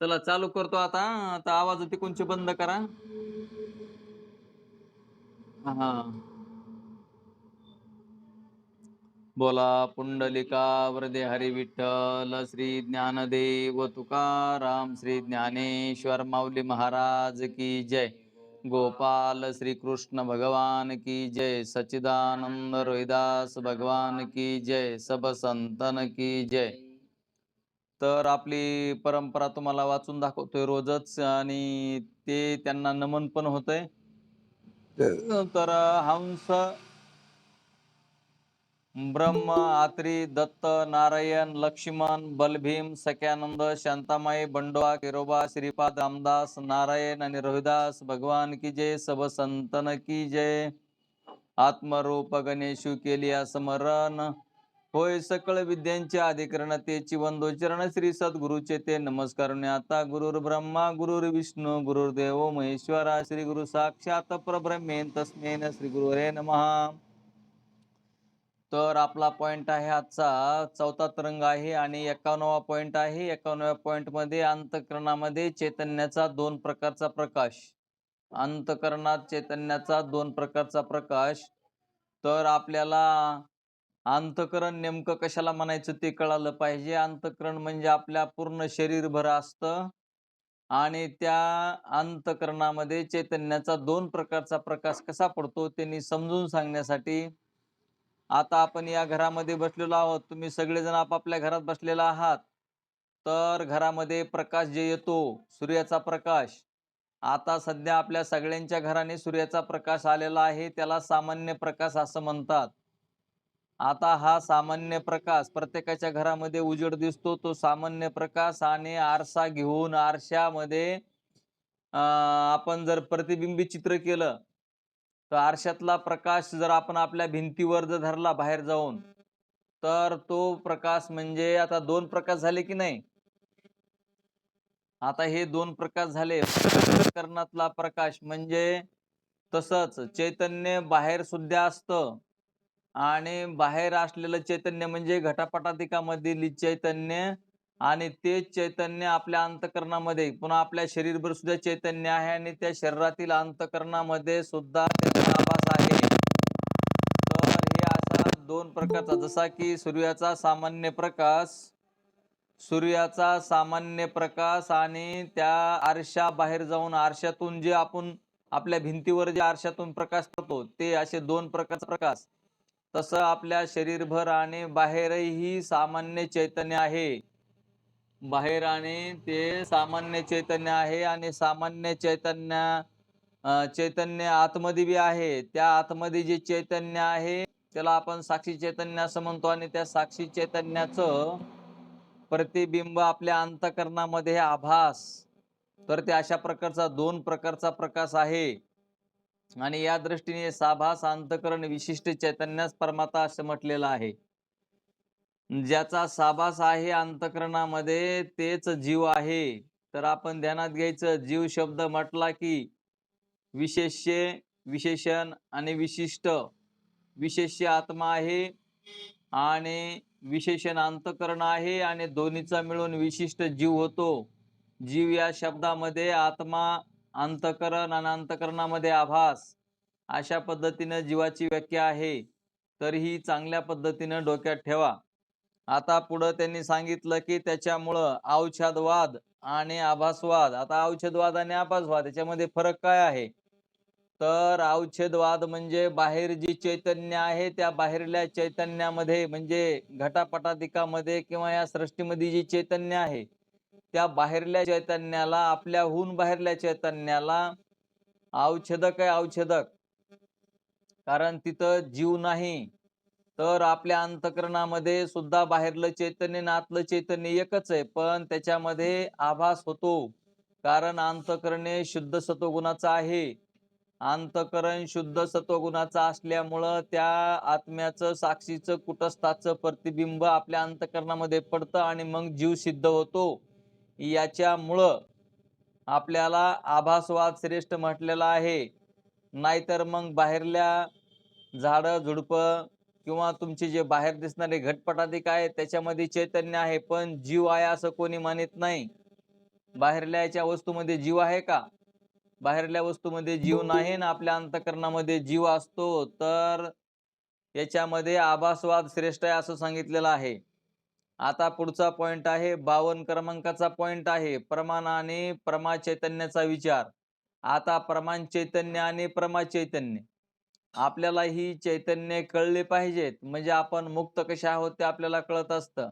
चला चालू करतो आता. आता आवाज तिकडूनचे बंद करा. हा. बोला पुंडलिका वरदे हरी विठ्ठल श्री ज्ञानदेव तुकाराम श्री ज्ञानेश्वर माऊली महाराज की जय. गोपाल श्री कृष्ण भगवान की जय. सच्चिदानंद रोहिदास भगवान की जय. सब संतन की जय. तर आपली परंपरा तुम्हाला वाचून दाखवतोय रोजच आणि ते त्यांना नमन पण होतंय. तर हंस, ब्रह्म, आत्री, दत्त, नारायण, लक्ष्मण, बलभीम, सख्यानंद, शांतामाई, बंडोबा, किरोबा, श्रीपाद, रामदास, नारायण आणि रोहिदास भगवान की जय. सब संतन की जय. आत्मरूप गणेशु केलिया स्मरण, होय सकळ विद्यांचे अधिकरण तेची वंदो चरण. श्री सद्गुरुचे ते नमस्कार आता. गुरुर् ब्रह्मा गुरुर्विष्णू गुरुर्देव महेश्वरा. श्री गुरु साक्षात परब्रह्मेन तस्मेन श्री गुरुरे नमः. तर आपला पॉइंट आहे आजचा चौथा तरंग आहे आणि 51वा पॉइंट आहे. 51व्या पॉइंट मध्ये अंतःकरणामध्ये चैतन्याचा दोन प्रकारचा प्रकाश. अंतःकरणात चैतन्याचा दोन प्रकारचा प्रकाश. तर आपल्याला अंतःकरण नेमकं कशाला म्हणायचं ते कळालं पाहिजे. अंतःकरण म्हणजे आपल्या पूर्ण शरीरभर असतं आणि त्या अंतःकरणामध्ये चैतन्याचा दोन प्रकारचा प्रकाश कसा पडतो त्यांनी समजून सांगण्यासाठी आता आपण या घरामध्ये बसलेलो आहोत. तुम्ही सगळेजण आपापल्या घरात बसलेला आहात. तर घरामध्ये प्रकाश जे येतो सूर्याचा प्रकाश, आता सध्या आपल्या सगळ्यांच्या घराने सूर्याचा प्रकाश आलेला आहे. त्याला सामान्य प्रकाश असं म्हणतात. आता हा सामान्य प्रकाश प्रत्येकाच्या घरामध्ये उजेड दिसतो. तो सामान्य प्रकाश आणि आरसा घेऊन आरशामध्ये आपण जर प्रतिबिंबी चित्र केलं तर आरशातला प्रकाश जर आपण आपल्या भिंतीवर जर धरला बाहेर जाऊन तर तो प्रकाश म्हणजे आता दोन प्रकाश झाले की नाही. आता हे दोन प्रकाश झाले. अंतःकरणातला प्रकाश म्हणजे तसंच चैतन्य बाहेर सुद्धा असतं आणि बाहेर असलेलं चैतन्य म्हणजे घटापटाधिकामधील चैतन्य आणि तेच चैतन्य आपल्या अंतःकरणामध्ये पुन्हा आपल्या शरीरभर सुद्धा चैतन्य आहे आणि त्या शरीरातील अंतःकरणामध्ये सुद्धा त्याचा आभास आहे. तर हे असा दोन प्रकारचा जसा की सूर्याचा सामान्य प्रकाश आणि त्या आरशा बाहेर जाऊन आरशातून जे आपण आपल्या भिंतीवर जे आरशातून प्रकाश पडतो ते असे दोन प्रकारचा प्रकाश. तसं आपल्या शरीरभर आणि बाहेरही सामान्य चैतन्य आहे. बाहेर आणि ते सामान्य चैतन्य आहे आणि सामान्य चैतन्य आतमध्ये बी आहे. त्या आतमध्ये जे चैतन्य आहे त्याला आपण साक्षी चैतन्य असं म्हणतो आणि त्या साक्षी चैतन्याचं प्रतिबिंब आपल्या अंतःकरणामध्ये आभास. तर ते अशा प्रकारचा दोन प्रकारचा प्रकाश आहे आणि या दृष्टीने साभास अंतःकरण विशिष्ट चैतन्यास परमात्मा असं म्हटलेलं आहे. ज्याचा साभास आहे अंतःकरणामध्ये तेच जीव आहे. तर आपण ध्यानात घ्यायचं, जीव शब्द म्हटला की विशेष्य, विशेषण आणि विशिष्ट. विशेष्य आत्मा आहे आणि विशेषण अंतःकरण आहे आणि दोन्हीचा मिळून विशिष्ट जीव होतो. जीव या शब्दामध्ये आत्मा, अंतःकरण आणि अंतःकरणामध्ये आभास अशा पद्धतीनं जीवाची व्याख्या आहे. तर ही चांगल्या पद्धतीनं डोक्यात ठेवा. आता पुढं त्यांनी सांगितलं की त्याच्यामुळं औषधवाद आणि आभासवाद. आता औषधवाद आणि आभासवाद याच्यामध्ये फरक काय आहे. तर औषधवाद म्हणजे बाहेर जी चैतन्य आहे त्या बाहेरल्या चैतन्यामध्ये म्हणजे घटापटाधिकामध्ये किंवा या सृष्टीमध्ये जी चैतन्य आहे त्या बाहेरल्या चैतन्याला आपल्याहून बाहेरल्या चैतन्याला औषधक आहे. औषधक कारण तिथं जीव नाही. तर आपल्या अंतःकरणामध्ये सुद्धा बाहेरलं चैतन्य आणि आतलं चैतन्य एकच आहे पण त्याच्यामध्ये आभास होतो. कारण अंतःकरणे शुद्ध सत्वगुणाचं आहे. अंतःकरण शुद्ध सत्वगुणाचं असल्यामुळं त्या आत्म्याचं साक्षीचं कुटस्थाचं प्रतिबिंब आपल्या अंतःकरणामध्ये पडतं आणि मग जीव सिद्ध होतो. याच्यामुळं आपल्याला आभासवाद श्रेष्ठ म्हटलेला आहे. नाहीतर मग बाहेरल्या झाडं झुडपं किंवा तुमचे जे बाहेर दिसणारे घटपटाधिक आहे त्याच्यामध्ये चैतन्य आहे पण जीव आहे असं कोणी मानित नाही. बाहेरल्या याच्या वस्तूमध्ये जीव आहे का? बाहेरल्या वस्तूमध्ये जीव नाही ना आपल्या अंतःकरणामध्ये जीव असतो, तर याच्यामध्ये आभासवाद श्रेष्ठ आहे असं सांगितलेलं आहे. आता पुढचा पॉइंट आहे 52 क्रमांकाचा पॉइंट आहे प्रमाण आणि प्रमा चैतन्याचा विचार. आता प्रमाण चैतन्य आणि प्रमा चैतन्य आपल्याला ही चैतन्य कळले पाहिजेत, म्हणजे आपण मुक्त कशा आहोत ते आपल्याला कळत असतं.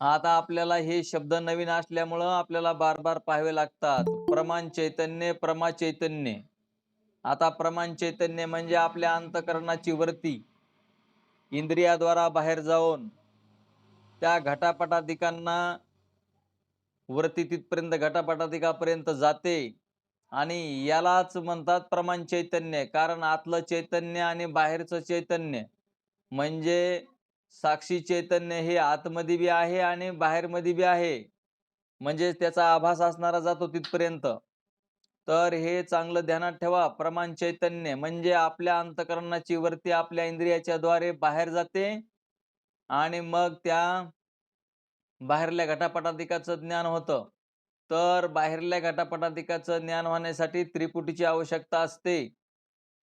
आता आपल्याला हे शब्द नवीन असल्यामुळं आपल्याला बार बार पाहावे लागतात. प्रमाण चैतन्य, प्रमा चैतन्य. आता प्रमाण चैतन्य म्हणजे आपल्या अंतःकरणाची वृत्ती इंद्रियाद्वारा बाहेर जाऊन त्या घटापटादिकांना वरती तिथपर्यंत घटापटादिकापर्यंत जाते आणि यालाच म्हणतात प्रमाण चैतन्य. कारण आतलं चैतन्य आणि बाहेरचं चैतन्य म्हणजे साक्षी चैतन्य हे आतमध्ये बी आहे आणि बाहेरमध्ये बी आहे. म्हणजे त्याचा आभास असणारा जातो तिथपर्यंत. तर हे चांगलं ध्यानात ठेवा. प्रमाण चैतन्य म्हणजे आपल्या अंतःकरणाची वृत्ती आपल्या इंद्रियाच्या द्वारे बाहेर जाते आणि मग त्या बाहेरल्या घटापटादिकाचं ज्ञान होतं. तर बाहेरल्या घटापटादिकाचं ज्ञान होण्यासाठी त्रिपुटीची आवश्यकता असते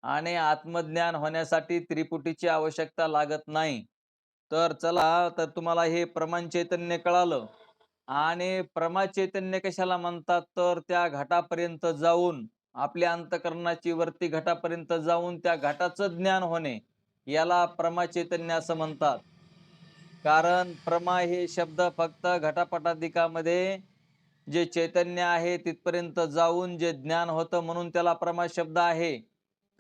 आणि आत्मज्ञान होण्यासाठी त्रिपुटीची आवश्यकता लागत नाही. तर चला, तर तुम्हाला हे प्रमाण चैतन्य कळालं. आणि प्रमा चैतन्य कशाला म्हणतात, तर त्या घाटापर्यंत जाऊन आपल्या अंतःकरणाची वरती घटापर्यंत जाऊन त्या घाटाचं ज्ञान होणे याला प्रमा चैतन्य असं म्हणतात. कारण प्रमा हे शब्द फक्त घटापटादिकामध्ये जे चैतन्य आहे तिथपर्यंत जाऊन जे ज्ञान होतं म्हणून त्याला प्रमा शब्द आहे.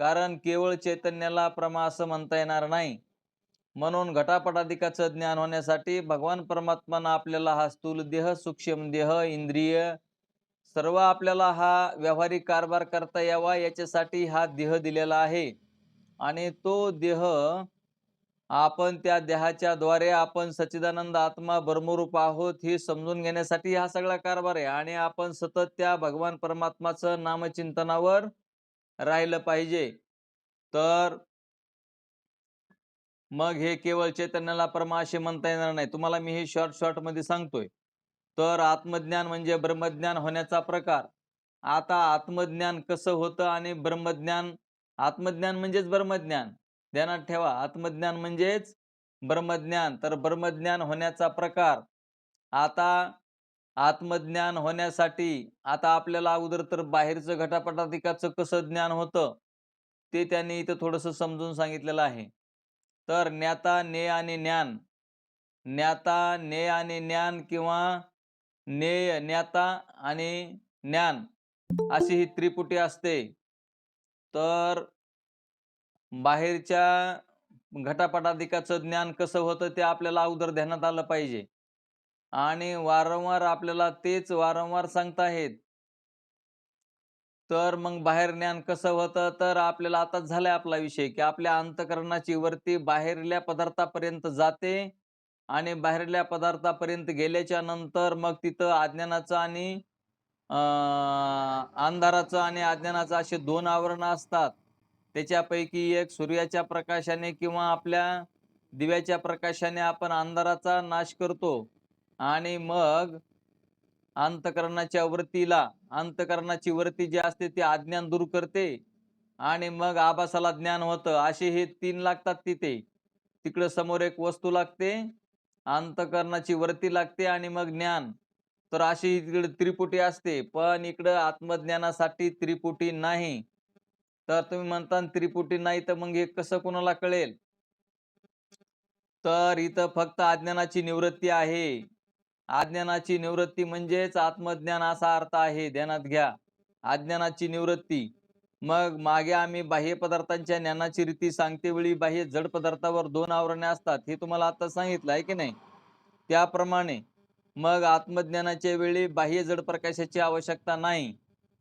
कारण केवळ चैतन्याला प्रमा असं म्हणता येणार नाही. म्हणून घटापटादिकाचं ज्ञान होण्यासाठी भगवान परमात्मानं आपल्याला हा स्थूल देह, सूक्ष्म देह, इंद्रिय सर्व आपल्याला हा व्यावहारिक कारभार करता यावा याच्यासाठी हा देह दिलेला आहे. आणि तो देह आपण त्या देहाच्या द्वारे आपण सच्चिदानंद आत्मा ब्रह्मरूप आहोत हे समजून घेण्यासाठी हा सगळा कारभार आहे. आणि आपण सतत त्या भगवान परमात्माचं नामचिंतनावर राहिलं पाहिजे. तर मग हे केवळ चैतन्याला परमा असे म्हणता येणार नाही. तुम्हाला मी हे शॉर्ट मध्ये सांगतोय. तर आत्मज्ञान म्हणजे ब्रह्मज्ञान होण्याचा प्रकार. आता आत्मज्ञान कसं होतं आणि ब्रह्मज्ञान, आत्मज्ञान म्हणजेच ब्रह्मज्ञान. ध्यानात ठेवा, आत्मज्ञान म्हणजेच ब्रह्मज्ञान. तर ब्रह्मज्ञान होण्याचा प्रकार. आता आत्मज्ञान होण्यासाठी आता आपल्याला अगोदर तर बाहेरचं घटापटादिकाचं कसं ज्ञान होतं ते त्यांनी इथं थोडंसं समजून सांगितलेलं आहे. तर ज्ञाता, ज्ञेय आणि ज्ञान. ज्ञाता, ज्ञेय आणि ज्ञान किंवा ज्ञेय, ज्ञाता आणि ज्ञान अशी ही त्रिपुटी असते. तर बाहेरच्या घटापटादिकाचं ज्ञान कसं होतं ते आपल्याला अगोदर ध्यानात आलं पाहिजे. आणि वारंवार आपल्याला तेच वारंवार सांगताहेत. तर मग बाहेर ज्ञान कसं होतं, तर आपल्याला आताच झालाय आपला विषय, की आपल्या अंतःकरणाची वृत्ती बाहेरल्या पदार्थापर्यंत जाते आणि बाहेरल्या पदार्थापर्यंत गेल्याच्या नंतर मग तिथं अज्ञानाचं आणि अंधाराचं आणि अज्ञानाचं असे 2 आवरणं असतात. त्याच्यापैकी एक सूर्याच्या प्रकाशाने किंवा आपल्या दिव्याच्या प्रकाशाने आपण अंधाराचा नाश करतो आणि मग अंतःकरणाची वृत्ती जी असते ती अज्ञान दूर करते आणि मग आभासाला ज्ञान होतं. असे हे 3 लागतात तिथे. तिकडं समोर एक वस्तू लागते, अंतःकरणाची वृत्ती लागते आणि मग ज्ञान. तर अशी तिकडे त्रिपुटी असते. पण इकडं आत्मज्ञानासाठी त्रिपुटी नाही. तर तुम्ही म्हणता त्रिपुटी नाही, तर मग हे कसं कोणाला कळेल? तर इथं फक्त अज्ञानाची निवृत्ती आहे. अज्ञानाची निवृत्ती म्हणजेच आत्मज्ञान असा अर्थ आहे, ध्यानात घ्या. अज्ञानाची निवृत्ती. मग मागे आम्ही बाह्य पदार्थांच्या ज्ञानाची रीती सांगतेवेळी बाह्य जड पदार्थावर 2 आवरणे असतात हे तुम्हाला आता सांगितलं आहे की नाही? त्याप्रमाणे मग आत्मज्ञानाच्या वेळी बाह्य जड प्रकाशाची आवश्यकता नाही.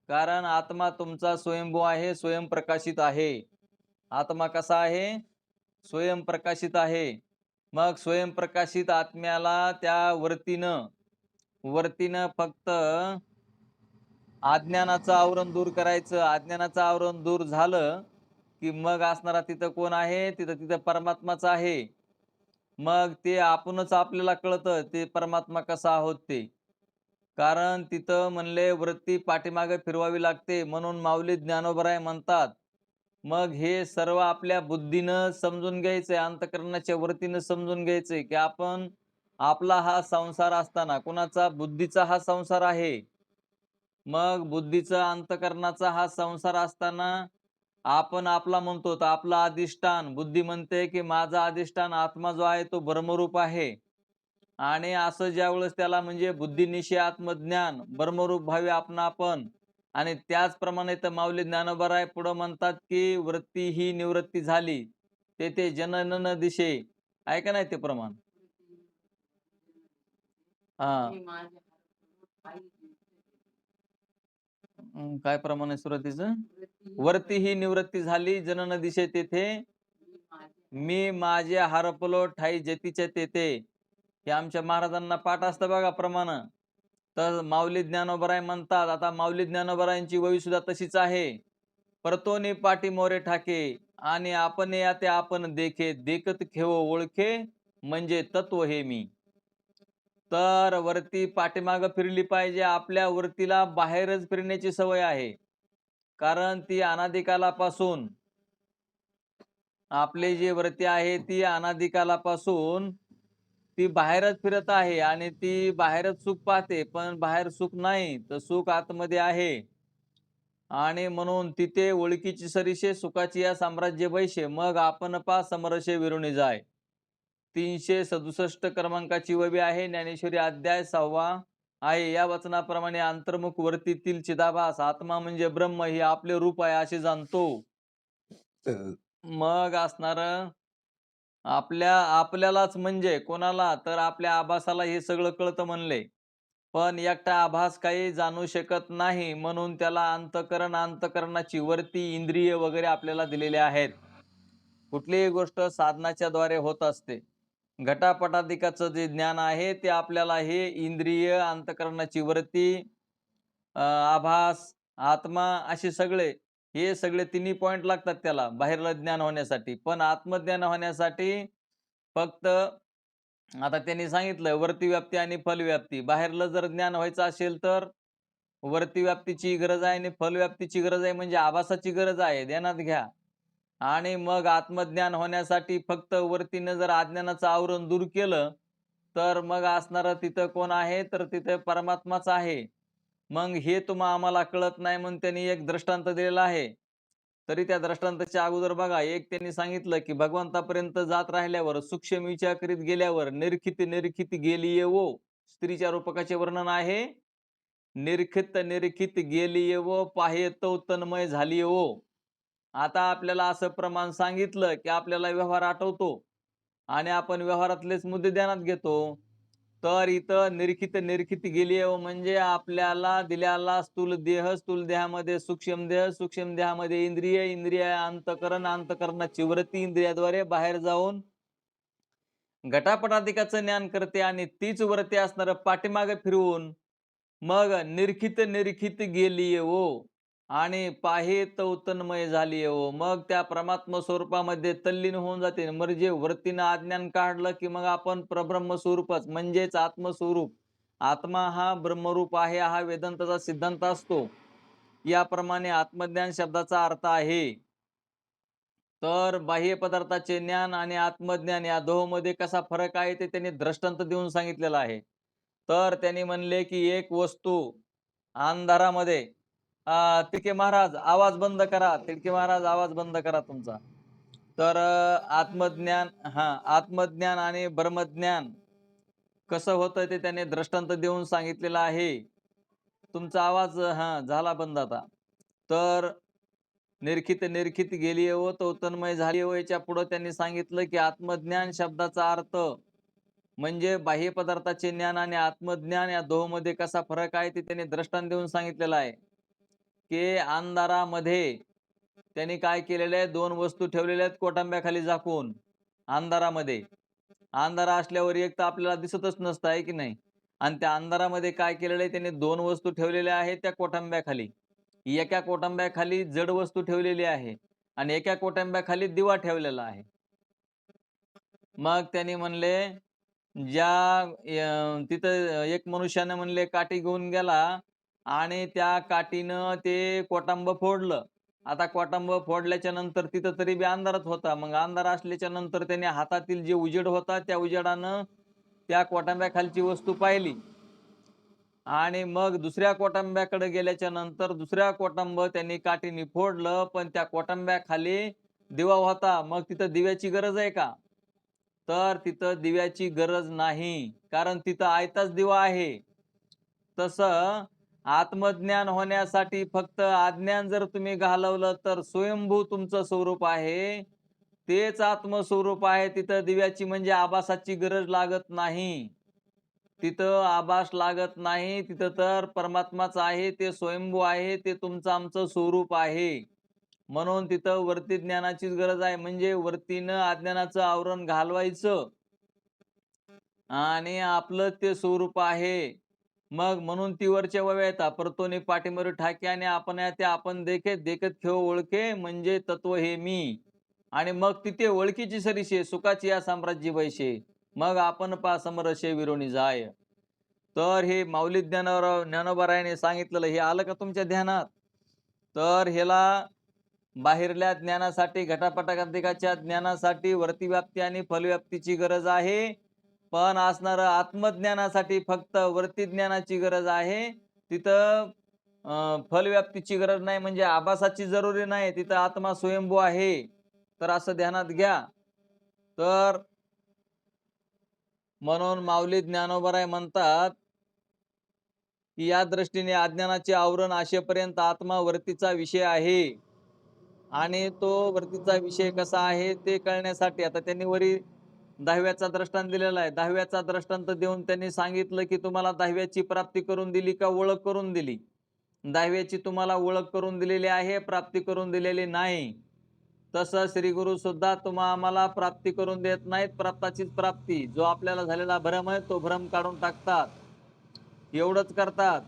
कारण आत्मा तुमचा स्वयंभू आहे, स्वयंप्रकाशित आहे. आत्मा कसा आहे? स्वयंप्रकाशित आहे. मग स्वयंप्रकाशित आत्म्याला त्या वरतीनं फक्त अज्ञानाचं आवरण दूर करायचं. अज्ञानाचं आवरण दूर झालं की मग असणारा तिथं कोण आहे? तिथं परमात्माच आहे. मग ते आपणच आपल्याला कळतं ते परमात्मा कसा आहोत ते. कारण तिथं म्हणले वृत्ती पाठीमागे फिरवावी लागते, म्हणून माऊली ज्ञानोबराय म्हणतात, मग हे सर्व आपल्या बुद्धीनं समजून घ्यायचंय, अंतःकरणाच्या वृत्तीनं समजून घ्यायचंय, की आपण आपला हा संसार असताना कुणाचा बुद्धीचा हा संसार आहे. मग बुद्धीचा अंतःकरणाचा हा संसार असताना आपण आपला म्हणतो, तर आपलं अधिष्ठान बुद्धी म्हणते, की माझा अधिष्ठान आत्मा जो आहे तो ब्रह्मरूप आहे. आणि असं ज्यावेळेस त्याला म्हणजे बुद्धीनिशी आत्मज्ञान ब्रह्मरूप भावी आपण आणि त्याचप्रमाणे तर माऊली ज्ञानोबराय पुढं म्हणतात, की वृत्ती ही निवृत्ती झाली, तेथे जनन न दिशे. आहे का नाही ते प्रमाण? हा. काय प्रमाण आहे सुरुवातीचं? वरती ही निवृत्ती झाली जनन दिशे तेथे मी माझे हरपलो ठाई जतीच्या तेथे. हे आमच्या महाराजांना पाठ असतं बघा प्रमाण. तर माऊली ज्ञानोबराय म्हणतात, आता माऊली ज्ञानोबरायांची वही सुद्धा तशीच आहे. परतोनी पाठी मोरे ठाके आणि आपण या ते आपण देखे देखत ठेव ओळखे म्हणजे तत्व हे मी. तर वरती पाठीमागं फिरली पाहिजे. आपल्या वृत्तीला बाहेरच फिरण्याची सवय आहे. कारण ती अनादिकालापासून आपली जी वृत्ती आहे ती अनादिकालापासून ती बाहेरच फिरत आहे आणि ती बाहेरच सुख पाहते, पण बाहेर सुख नाही, तर सुख आतमध्ये आहे. आणि म्हणून तिथे ओळखीची सरीशे सुखाची या साम्राज्य वैशे मग आपण पा समरशे विरुणी जाय. 367 क्रमांकाची वबी आहे. ज्ञानेश्वरी अध्याय 6वा आहे. या वचनाप्रमाणे अंतर्मुख वर्तीतील चिदाभास आत्मा म्हणजे ब्रह्म हे आपले रूप आहे असे जाणतो. मग असणार आपल्यालाच म्हणजे कोणाला, तर आपल्या आभासाला हे सगळं कळतं म्हणले. पण एकटा आभास काही जाणू शकत नाही, म्हणून त्याला अंतःकरणाची वरती इंद्रिय वगैरे आपल्याला दिलेले आहेत. कुठलीही गोष्ट साधनाच्या द्वारे होत असते. घटापटाधिकाचं जे ज्ञान आहे ते आपल्याला हे इंद्रिय, अंतःकरणाची वृत्ती, आभास, आत्मा असे सगळे हे सगळे तिन्ही पॉइंट लागतात त्याला बाहेरलं ज्ञान होण्यासाठी. पण आत्मज्ञान होण्यासाठी फक्त आता त्यांनी सांगितलं वरती व्याप्ती आणि फलव्याप्ती. बाहेरलं जर ज्ञान व्हायचं असेल तर वरती व्याप्तीची गरज आहे आणि फलव्याप्तीची गरज आहे, म्हणजे आभासाची गरज आहे. ध्यानात घ्या. आणि मग आत्मज्ञान होण्यासाठी फक्त वरतीनं जर अज्ञानाचं आवरण दूर केलं, तर मग असणारं तिथं कोण आहे, तर तिथं परमात्माच आहे. मग हे आम्हाला कळत नाही म्हणून त्यांनी एक दृष्टांत दिलेला आहे. तरी त्या दृष्टांताच्या अगोदर बघा, एक त्यांनी सांगितलं, की भगवंतापर्यंत जात राहिल्यावर, सूक्ष्म विचार करीत गेल्यावर, निरखित गेली येवो. स्त्रीच्या रूपकाचे वर्णन आहे. निरखित गेली येवो, पाहे तो तन्मय झाली येवो. आता आपल्याला असं प्रमाण सांगितलं, की आपल्याला व्यवहार आठवतो आणि आपण व्यवहारातलेच मुद्दे ध्यानात घेतो. तर इथं निरखित गेली आहे म्हणजे आपल्याला दिलेला स्थूल देह, स्थूल देहामध्ये सूक्ष्म देह, सूक्ष्म देहामध्ये इंद्रिय, इंद्रिय अंतःकरण, अंतःकरणाची वृत्ती इंद्रियाद्वारे बाहेर जाऊन घटापटाधिकाचं ज्ञान करते आणि तीच वृत्ती असणारं पाठीमागे फिरवून मग निरखित गेली हो आणि पाहे तन्मय झाली हो. मग त्या परमात्म स्वरूपामध्ये तल्लीन होऊन जाते. म्हणजे वृत्तीनं अज्ञान काढलं की मग आपण प्रब्रह्म स्वरूपच म्हणजेच आत्मस्वरूप. आत्मा हा ब्रह्मरूप आहे हा वेदांताचा सिद्धांत असतो. याप्रमाणे आत्मज्ञान शब्दाचा अर्थ आहे. तर बाह्य पदार्थाचे ज्ञान आणि आत्मज्ञान या दोहोंमध्ये कसा फरक आहे ते त्यांनी दृष्टांत देऊन सांगितलेलं आहे. तर त्यांनी म्हणले की एक वस्तू अंधारामध्ये तिडके महाराज आवाज बंद करा, तिडके महाराज आवाज बंद करा तुमचा. तर आत्मज्ञान आत्मज्ञान आणि ब्रह्मज्ञान कसं होतं ते त्याने दृष्टांत देऊन सांगितलेलं आहे. तुमचा आवाज झाला बंद आता. तर निरखित गेली हो तो तन्मय झाली हो. याच्या पुढे त्यांनी सांगितलं की आत्मज्ञान शब्दाचा अर्थ म्हणजे बाह्य पदार्थाचे ज्ञान आणि आत्मज्ञान या दोहोंमध्ये कसा फरक आहे ते त्यांनी दृष्टांत देऊन सांगितलेलं आहे. की अंधारामध्ये त्यांनी काय केलेलं आहे, दोन वस्तू ठेवलेल्या आहेत कोटांब्याखाली झाकून अंधारामध्ये. अंधारा असल्यावर एक तर आपल्याला दिसतच नसतं आहे की नाही. आणि त्या अंधारामध्ये काय केलेलं आहे त्यांनी, दोन वस्तू ठेवलेल्या आहेत त्या कोटांब्याखाली. एका कोटांब्याखाली जड वस्तू ठेवलेली आहे आणि एका कोटांब्याखाली दिवा ठेवलेला आहे. मग त्यांनी म्हणले तिथं एक मनुष्याने म्हणले काठी घेऊन गेला आणि त्या काठीनं ते कोटांब फोडलं. आता कोटांब फोडल्याच्या नंतर तिथं तरी बी अंधारच होता. मग अंधार असल्याच्या नंतर त्याने हातातील जे उजेड होता त्या उजेडानं त्या कोटांब्याखालची वस्तू पाहिली आणि मग दुसऱ्या कोटांब्याकडे गेल्याच्या नंतर दुसऱ्या कोटांब त्यांनी काठीने फोडलं, पण त्या कोटांब्याखाली दिवा होता. मग तिथं दिव्याची गरज आहे का? तर तिथं दिव्याची गरज नाही, कारण तिथं आयताच दिवा आहे. तसं आत्मज्ञान होण्यासाठी फक्त अज्ञान जर तुम्ही घालवलं तर स्वयंभू तुमचं स्वरूप आहे. तेच आत्मस्वरूप आहे. तिथं दिव्याची म्हणजे आभासाची गरज लागत नाही. तिथं आभास लागत नाही. तिथं तर परमात्माच आहे. ते स्वयंभू आहे. ते तुमचं आमचं स्वरूप आहे. म्हणून तिथं वरती ज्ञानाचीच गरज आहे. म्हणजे वरतीनं अज्ञानाचं आवरण घालवायचं आणि आपलं ते स्वरूप आहे. मग म्हणून ती वरच्या वव्या येतात. परतोनी पाठीमोरी ठाके आणि आपण त्या आपण देखे देखत खेळ ओळखे म्हणजे तत्व हे मी. आणि मग तिथे ओळखीची सरीशे सुखाची या साम्राज्य वैशे. मग आपण पा समरशे विरोणी जाय. तर हे माऊली ज्ञानोबा सांगितलेलं हे आलं का तुमच्या ध्यानात? तर ह्याला बाहेरल्या ज्ञानासाठी घटापटाधिकाच्या ज्ञानासाठी वरती व्याप्ती आणि फलव्याप्तीची गरज आहे. पण असणार आत्मज्ञानासाठी फक्त वरती ज्ञानाची गरज आहे. तिथं फलव्याप्तीची गरज नाही, म्हणजे आभासाची जरुरी नाही. तिथं आत्मा स्वयंभू आहे. तर असं ध्यानात घ्या. तर म्हणून माऊली ज्ञानोबराय म्हणतात की या दृष्टीने अज्ञानाचे आवरण असेपर्यंत आत्मा वरतीचा विषय आहे आणि तो वरतीचा विषय कसा आहे ते कळण्यासाठी आता त्यांनी वरी 10व्याचा दृष्टांत दिलेला आहे. 10व्याचा दृष्टांत देऊन त्यांनी सांगितलं की तुम्हाला 10व्याची प्राप्ती करून दिली का ओळख करून दिली? 10व्याची तुम्हाला ओळख करून दिलेली आहे, प्राप्ती करून दिलेली नाही. तसं श्री गुरु सुद्धा आम्हाला प्राप्ती करून देत नाहीत. प्राप्ताचीच प्राप्ती, जो आपल्याला झालेला भ्रम आहे तो भ्रम काढून टाकतात. एवढंच करतात.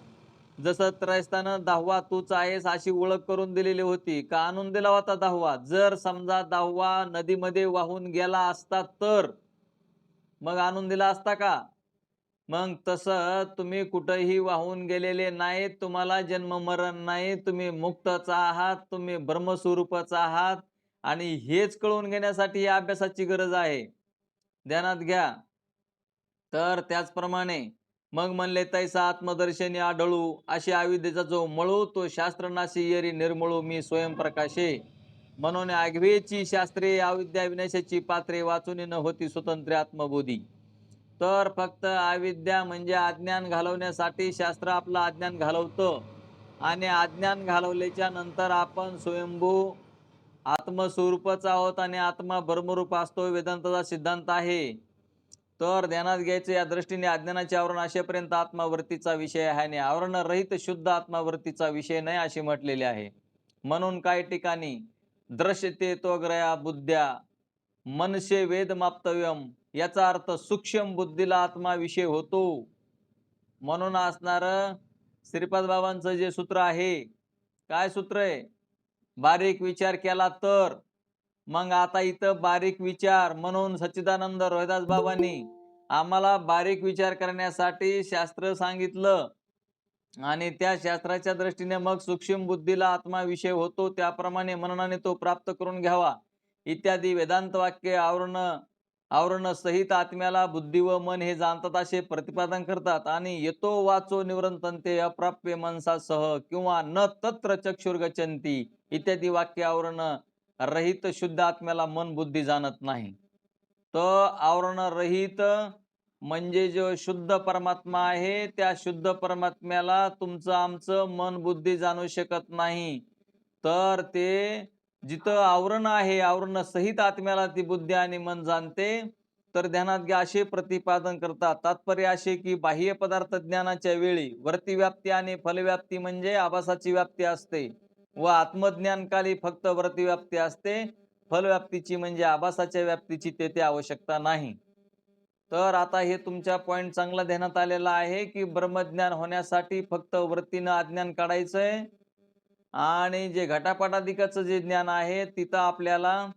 जसं त्रयस्थानं 10वा तूच आहेस अशी ओळख करून दिलेली होती. का आणून दिला होता 10वा? जर समजा 10वा नदीमध्ये वाहून गेला असता तर मग आणून दिला असता का? मग तसं तुम्ही कुठेही वाहून गेलेले नाहीत. तुम्हाला जन्म मरण नाही. तुम्ही मुक्तच आहात. तुम्ही ब्रह्मस्वरूपच आहात आणि हेच कळून घेण्यासाठी या अभ्यासाची गरज आहे. ध्यानात घ्या. तर त्याचप्रमाणे मग म्हणले तैसा आत्मदर्शनी आढळू अशी अविद्येचा जो मळू तो शास्त्रनाशी यरी निर्मळू मी स्वयंप्रकाशे. म्हणून आघवेची शास्त्रे अविद्या विनाशाची पात्रे वाचून न होती स्वतंत्र आत्मबोधी. तर फक्त अविद्या म्हणजे अज्ञान घालवण्यासाठी शास्त्र आपलं अज्ञान घालवतं आणि अज्ञान घालवल्याच्या नंतर आपण स्वयंभू आत्मस्वरूपच आहोत आणि आत्मा ब्रह्मरूप असतो. वेदांताचा सिद्धांत आहे. तर ध्यानात घ्यायचं या दृष्टीने अज्ञानाचे आवरण असेपर्यंत आत्मावृत्तीचा विषय आहे आणि आवरण रहित शुद्ध आत्मावृत्तीचा विषय नाही असे म्हटलेले आहे. म्हणून काही ठिकाणी दृश्यते त्वग्रया बुद्ध्या मनशे वेद माप्तव्यम याचा अर्थ सूक्ष्म बुद्धीला आत्मा विषय होतो. म्हणून असणार श्रीपाद बाबांचं जे सूत्र आहे, काय सूत्र आहे? बारीक विचार केला तर. मग आता इथं बारीक विचार म्हणून सच्चिदानंद रोहिदास बाबांनी आम्हाला बारीक विचार करण्यासाठी शास्त्र सांगितलं आणि त्या शास्त्राच्या दृष्टीने मग सूक्ष्म बुद्धीला आत्मा विषय होतो, त्याप्रमाणे मननाने तो प्राप्त करून घ्यावा इत्यादी वेदांत वाक्य आवरण सहित आत्म्याला बुद्धी व मन हे जाणतात असे प्रतिपादन करतात. आणि येतो वाचो निवृत्तंते अप्राप्य मनसासह किंवा न तत्र चक्षुर्गचंती इत्यादी वाक्य आवरण रहित शुद्ध आत्म्याला मन बुद्धी जाणत नाही. तर आवरण रहित म्हणजे जो शुद्ध परमात्मा आहे त्या शुद्ध परमात्म्याला तुमचं आमचं मन बुद्धी जाणू शकत नाही. तर ते जिथं आवरण आहे आवरण सहित आत्म्याला ती बुद्धी आणि मन जाणते. तर ध्यानात घ्या असे प्रतिपादन करतात. तात्पर्य असे की बाह्य पदार्थ ज्ञानाच्या वेळी वरती व्याप्ती आणि फलव्याप्ती म्हणजे आभासाची व्याप्ती असते व आत्मज्ञानकाली फक्त वरती व्याप्ती असते. फलव्याप्तीची म्हणजे आभासाच्या व्याप्तीची तेथे आवश्यकता नाही. तर आता हे तुमच्या पॉइंट चांगला ध्यानात आलेला आहे की ब्रह्मज्ञान होण्यासाठी फक्त वृत्तीनं अज्ञान काढायचंय आणि जे घटापटाधिकाचं जे ज्ञान आहे तिथं आपल्याला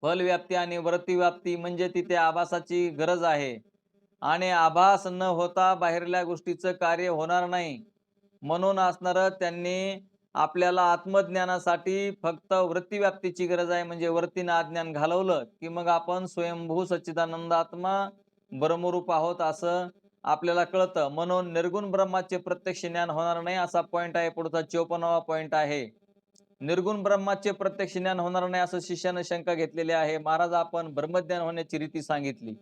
फलव्याप्ती आणि वृत्ती व्याप्ती म्हणजे तिथे आभासाची गरज आहे. आणि आभास न होता बाहेरल्या गोष्टीचं कार्य होणार नाही. म्हणून असणार त्यांनी आपल्याला आत्मज्ञानासाठी फक्त वृत्तीव्याप्तीची गरज आहे, म्हणजे वृत्तीनं अज्ञान घालवलं की मग आपण स्वयंभू सच्चिदानंद आत्मा ब्रह्मरूप आहोत असं आपल्याला कळतं. म्हणून निर्गुण ब्रह्माचे प्रत्यक्ष ज्ञान होणार नाही असा पॉइंट आहे. पुढचा 54वा पॉइंट आहे, निर्गुण ब्रह्माचे प्रत्यक्ष ज्ञान होणार नाही असं शिष्यानं शंका घेतलेली आहे. महाराज, आपण ब्रह्मज्ञान होण्याची रीती सांगितली,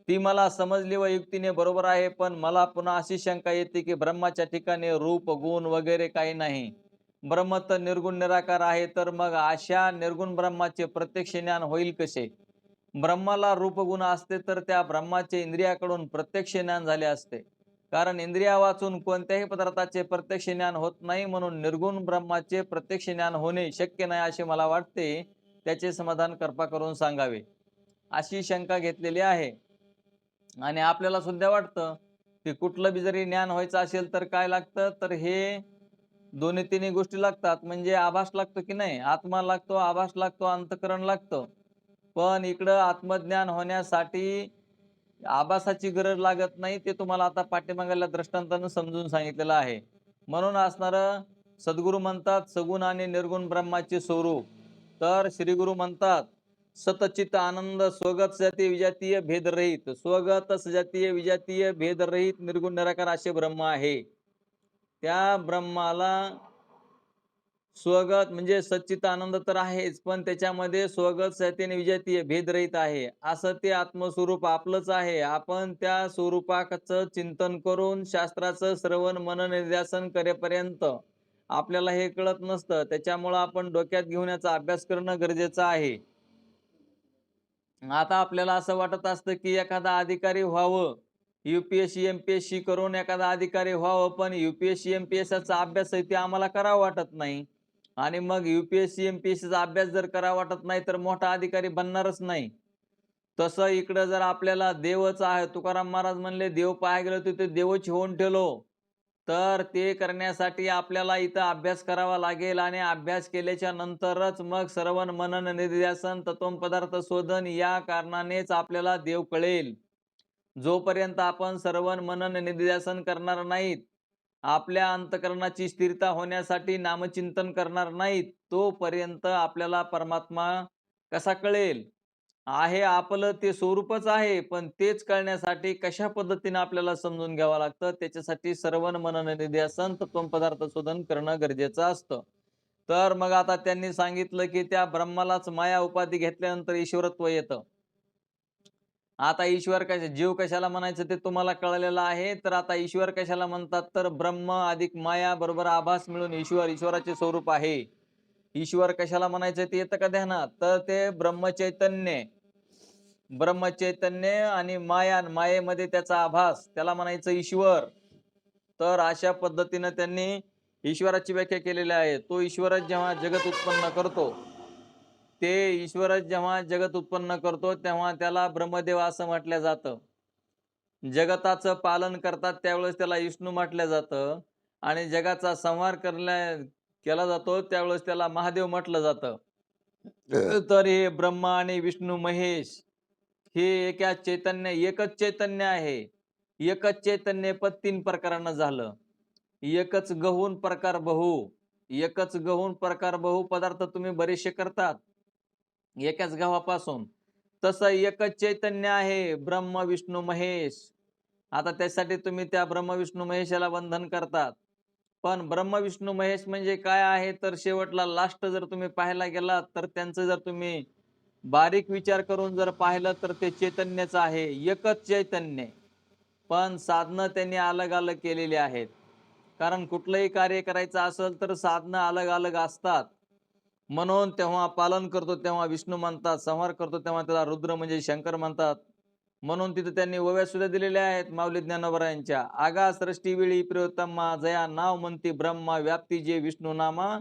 ती मला समजली व युक्तीने बरोबर आहे, पण मला पुन्हा अशी शंका येते की ब्रह्माच्या ठिकाणी रूप गुण वगैरे काही नाही, ब्रह्म तर निर्गुण निराकार आहे, तर मग अशा निर्गुण ब्रह्माचे प्रत्यक्ष ज्ञान होईल कसे? ब्रह्माला रूप गुण असते तर त्या ब्रह्माचे इंद्रियाकडून प्रत्यक्ष ज्ञान झाले असते, कारण इंद्रिया वाचून कोणत्याही पदार्थाचे प्रत्यक्ष ज्ञान होत नाही, म्हणून निर्गुण ब्रह्माचे प्रत्यक्ष ज्ञान होणे शक्य नाही असे मला वाटते. त्याचे समाधान कृपा करून सांगावे, अशी शंका घेतलेली आहे. आणि आपल्याला सुद्धा वाटतं की कुठलं बी जरी ज्ञान व्हायचं असेल तर काय लागतं, तर हे दोन्ही तिन्ही गोष्टी लागतात. म्हणजे आभास लागतो की नाही, आत्मा लागतो, आभास लागतो, अंतकरण लागतं. पण इकडं आत्मज्ञान होण्यासाठी आभासाची गरज लागत नाही, ते तुम्हाला आता पाठीमागल्या दृष्टांतानं समजून सांगितलेलं आहे. म्हणून असणार सद्गुरू म्हणतात सगुण आणि निर्गुण ब्रह्माचे स्वरूप. तर श्री गुरु म्हणतात सतचित आनंद स्वगत सजातीय विजातीय भेदरहित, स्वगत सजातीय विजातीय भेदरहित निर्गुण निराकार असे ब्रह्म आहे. त्या ब्रह्माला स्वगत म्हणजे सच्चित आनंद तर आहेच, पण त्याच्यामध्ये स्वगत सत्य विजातीय भेदरहित आहे, असं ते आत्मस्वरूप आपलंच आहे. आपण त्या स्वरूपाचं चिंतन करून शास्त्राचं श्रवण मनन निध्यासन करेपर्यंत आपल्याला हे कळत नसतं. त्याच्यामुळं आपण डोक्यात घेऊन याचा अभ्यास करणं गरजेचं आहे. आता आपल्याला असं वाटत असतं की एखादा अधिकारी व्हावं, UPSC MPSC करून एखादा अधिकारी व्हावं, पण UPSC MPSCचा अभ्यास आहे ते आम्हाला करावं वाटत नाही. आणि मग UPSC MPSCचा अभ्यास जर करावा वाटत नाही तर मोठा अधिकारी बनणारच नाही. तसं इकडं जर आपल्याला देवच आहे, तुकाराम महाराज म्हणले देव पाया गेलो तिथे देवच होऊन ठेवलो, तर ते करण्यासाठी आपल्याला इथं अभ्यास करावा लागेल. आणि अभ्यास केल्याच्या नंतरच मग श्रवण मनन निध्यासन तत्व पदार्थ शोधन या कारणानेच आपल्याला देव कळेल. जोपर्यंत आपण श्रवण मनन निध्यासन करणार नाहीत, आपल्या अंतकरणाची स्थिरता होण्यासाठी नामचिंतन करणार नाहीत, तोपर्यंत आपल्याला परमात्मा कसा कळेल? आहे आपलं ते स्वरूपच आहे, पण तेच कळण्यासाठी कशा पद्धतीने आपल्याला समजून घ्यावं लागतं, त्याच्यासाठी श्रवण मनन निध्यासन तत्व पदार्थ शोधन करणं गरजेचं असतं. तर मग आता त्यांनी सांगितलं की त्या ब्रह्मालाच माया उपाधी घेतल्यानंतर ईश्वरत्व येतं. आता ईश्वर जीव कशाला म्हणायचं ते तुम्हाला कळलेलं आहे. तर आता ईश्वर कशाला म्हणतात, तर ब्रह्म अधिक माया बरोबर आभास मिळून ईश्वर, ईश्वराचे स्वरूप आहे. ईश्वर कशाला म्हणायचं ते येतं का ध्यानात, तर ते ब्रह्मचैतन्य, ब्रह्मचैतन्य आणि माया, मायेमध्ये त्याचा आभास, त्याला म्हणायचं ईश्वर. तर अशा पद्धतीनं त्यांनी ईश्वराची व्याख्या केलेली आहे. तो ईश्वरच जेव्हा जगत उत्पन्न करतो, ते ईश्वरच जेव्हा जगत उत्पन्न करतो तेव्हा त्याला ब्रह्मदेव असं म्हटलं जातं. जगताचं पालन करतात त्यावेळेस त्याला विष्णू म्हटलं जातं, आणि जगाचा संहार केला जातो त्यावेळेस त्याला महादेव म्हटलं जातं. तर हे ब्रह्मा आणि विष्णू महेश हे एकच चैतन्य आहे. एकच चैतन्य पद 3 प्रकारानं झालं. एकच गहून प्रकार बहु, एकच गहून प्रकार बहु पदार्थ तुम्ही बरेचसे करतात एकाच गव्हापासून. तसं एकच चैतन्य आहे ब्रह्म विष्णू महेश. आता त्यासाठी तुम्ही त्या ब्रह्म विष्णू महेशाला वंदन करतात. पण ब्रह्म विष्णू महेश म्हणजे काय आहे, तर शेवटला लास्ट जर तुम्ही पाहायला गेलात तर त्यांचं जर तुम्ही बारीक विचार करून जर पाहिलं तर ते चैतन्यच आहे, एकच चैतन्य. पण साधनं त्यांनी अलग अलग केलेली आहेत. कारण कुठलंही कार्य करायचं असेल तर साधनं अलग अलग असतात. म्हणून तेव्हा पालन करतो तेव्हा विष्णू म्हणतात, संहार करतो तेव्हा त्याला रुद्र म्हणजे शंकर म्हणतात. म्हणून तिथे त्यांनी ओव्या सुद्धा दिलेल्या आहेत माऊली ज्ञानोबरायांच्या. आगा सृष्टी वेळी प्रियोत्तमा जया नाव म्हणती ब्रह्मा व्याप्ती जे विष्णू नामा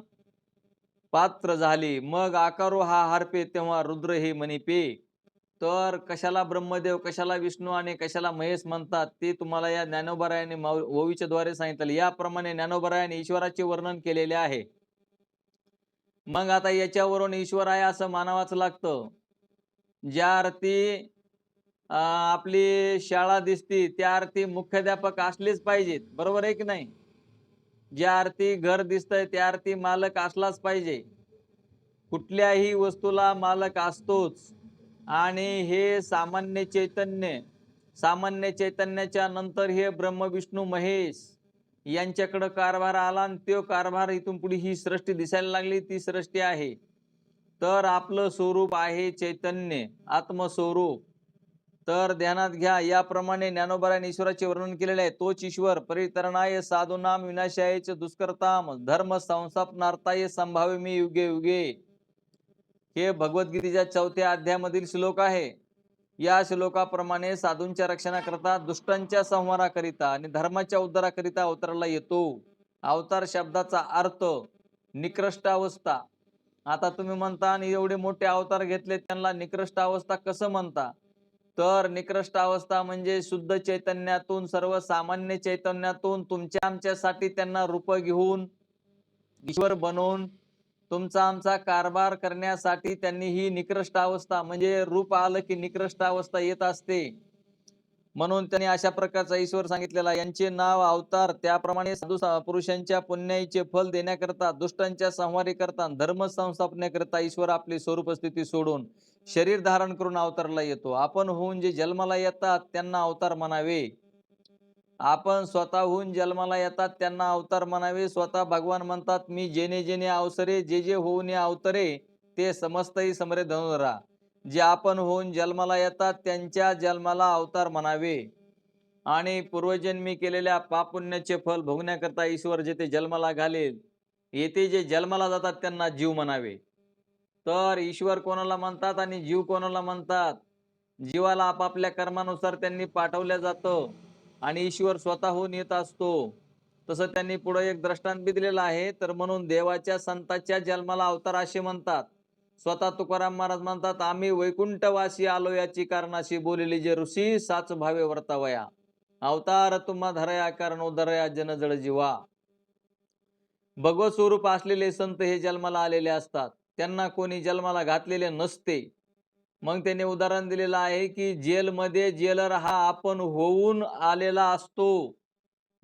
पात्र झाली, मग आकारो हा हारपे तेव्हा रुद्र हे म्हणी पे. तर कशाला ब्रह्मदेव, कशाला विष्णू आणि कशाला महेश म्हणतात ते तुम्हाला या ज्ञानोबरायांनी ओवीच्या द्वारे सांगितलं. याप्रमाणे ज्ञानोबरायांनी ईश्वराचे वर्णन केलेले आहे. मग आता याच्यावरून ईश्वर आहे असं मानावंच लागतं. ज्या अर्थी आपली शाळा दिसती त्या अर्थी मुख्याध्यापक असलेच पाहिजेत, बरोबर आहे की नाही? ज्या अर्थी घर दिसतंय त्या अर्थी मालक असलाच पाहिजे. कुठल्याही वस्तूला मालक असतोच. आणि हे सामान्य चैतन्याच्या नंतर हे ब्रह्म विष्णू महेश यांच्याकडे कारभार आला आणि तो कारभार इथून पुढे ही सृष्टी दिसायला लागली, ती सृष्टी आहे. तर आपलं स्वरूप आहे चैतन्य, आत्मस्वरूप. तर ध्यानात घ्या, याप्रमाणे ज्ञानोबाराने ईश्वराचे वर्णन केलेले आहे. तोच ईश्वर परितरणाय साधूनाम विनाशाय च दुष्कर्ताम धर्म संस्थापनार्थाय संभाव्य युगे युगे. हे भगवद्गीतेच्या 4थ्या अध्यायामधील श्लोक आहे. या श्लोकाप्रमाणे साधूंच्या रक्षणाकरिता, दुष्टांच्या संहाराकरिता आणि धर्माच्या उद्धाराकरिता अवताराला येतो. अवतार शब्दाचा अर्थ निकृष्ट अवस्था. आता तुम्ही म्हणता आणि एवढे मोठे अवतार घेतले त्यांना निकृष्ट अवस्था कसं म्हणता? तर निकृष्ट अवस्था म्हणजे शुद्ध चैतन्यातून, सर्वसामान्य चैतन्यातून तुमच्या आमच्यासाठी त्यांना रूप घेऊन, ईश्वर बनवून तुमचा आमचा कारभार करण्यासाठी त्यांनी ही निकृष्ट अवस्था म्हणजे रूप आलं की निकृष्ट अवस्था येत असते. म्हणून त्यांनी अशा प्रकारचा ईश्वर सांगितलेला. यांचे नाव अवतार. त्याप्रमाणे साधू पुरुषांच्या पुण्याईचे फल देण्याकरता, दुष्टांच्या संहारी करता, धर्म संस्थापनेकरता ईश्वर आपली स्वरूप स्थिती सोडून शरीर धारण करून अवतारला येतो. आपण होऊन जे जन्माला येतात त्यांना अवतार म्हणावे. आपण स्वतःहून जन्माला येतात त्यांना अवतार म्हणावे. स्वतः भगवान म्हणतात, मी जेणे जेणे अवसरे जे जे होऊन अवतरे ते समस्तही समरे धनुरा. जे आपण होऊन जन्माला येतात त्यांच्या जन्माला अवतार म्हणावे. आणि पूर्वजन्मी केलेल्या पाप पुण्याचे फल भोगण्याकरता ईश्वर जेथे जन्माला घालेल, येथे जे जन्माला जातात त्यांना जीव म्हणावे. तर ईश्वर कोणाला म्हणतात आणि जीव कोणाला म्हणतात? जीवाला आपापल्या कर्मानुसार त्यांनी पाठवल्या जातं आणि ईश्वर स्वतःहून येत असतो. तसं त्यांनी पुढे एक दृष्टांत दिलेला आहे. तर म्हणून देवाच्या संतांच्या जन्माला अवतार असे म्हणतात. स्वतः तुकाराम महाराज म्हणतात, आम्ही वैकुंठवासी आलो याची कारणाशी बोललेली जे ऋषी साच भावे वर्तावया. अवतार तुम्हा धरया कारण उदरया जन जळ जीवा. भगवत स्वरूप असलेले संत हे जन्माला आलेले असतात. त्यांना कोणी जन्माला घातलेले नसते. मग त्याने उदाहरण दिलेलं आहे की जेलमध्ये जेलर हा आपण होऊन आलेला असतो.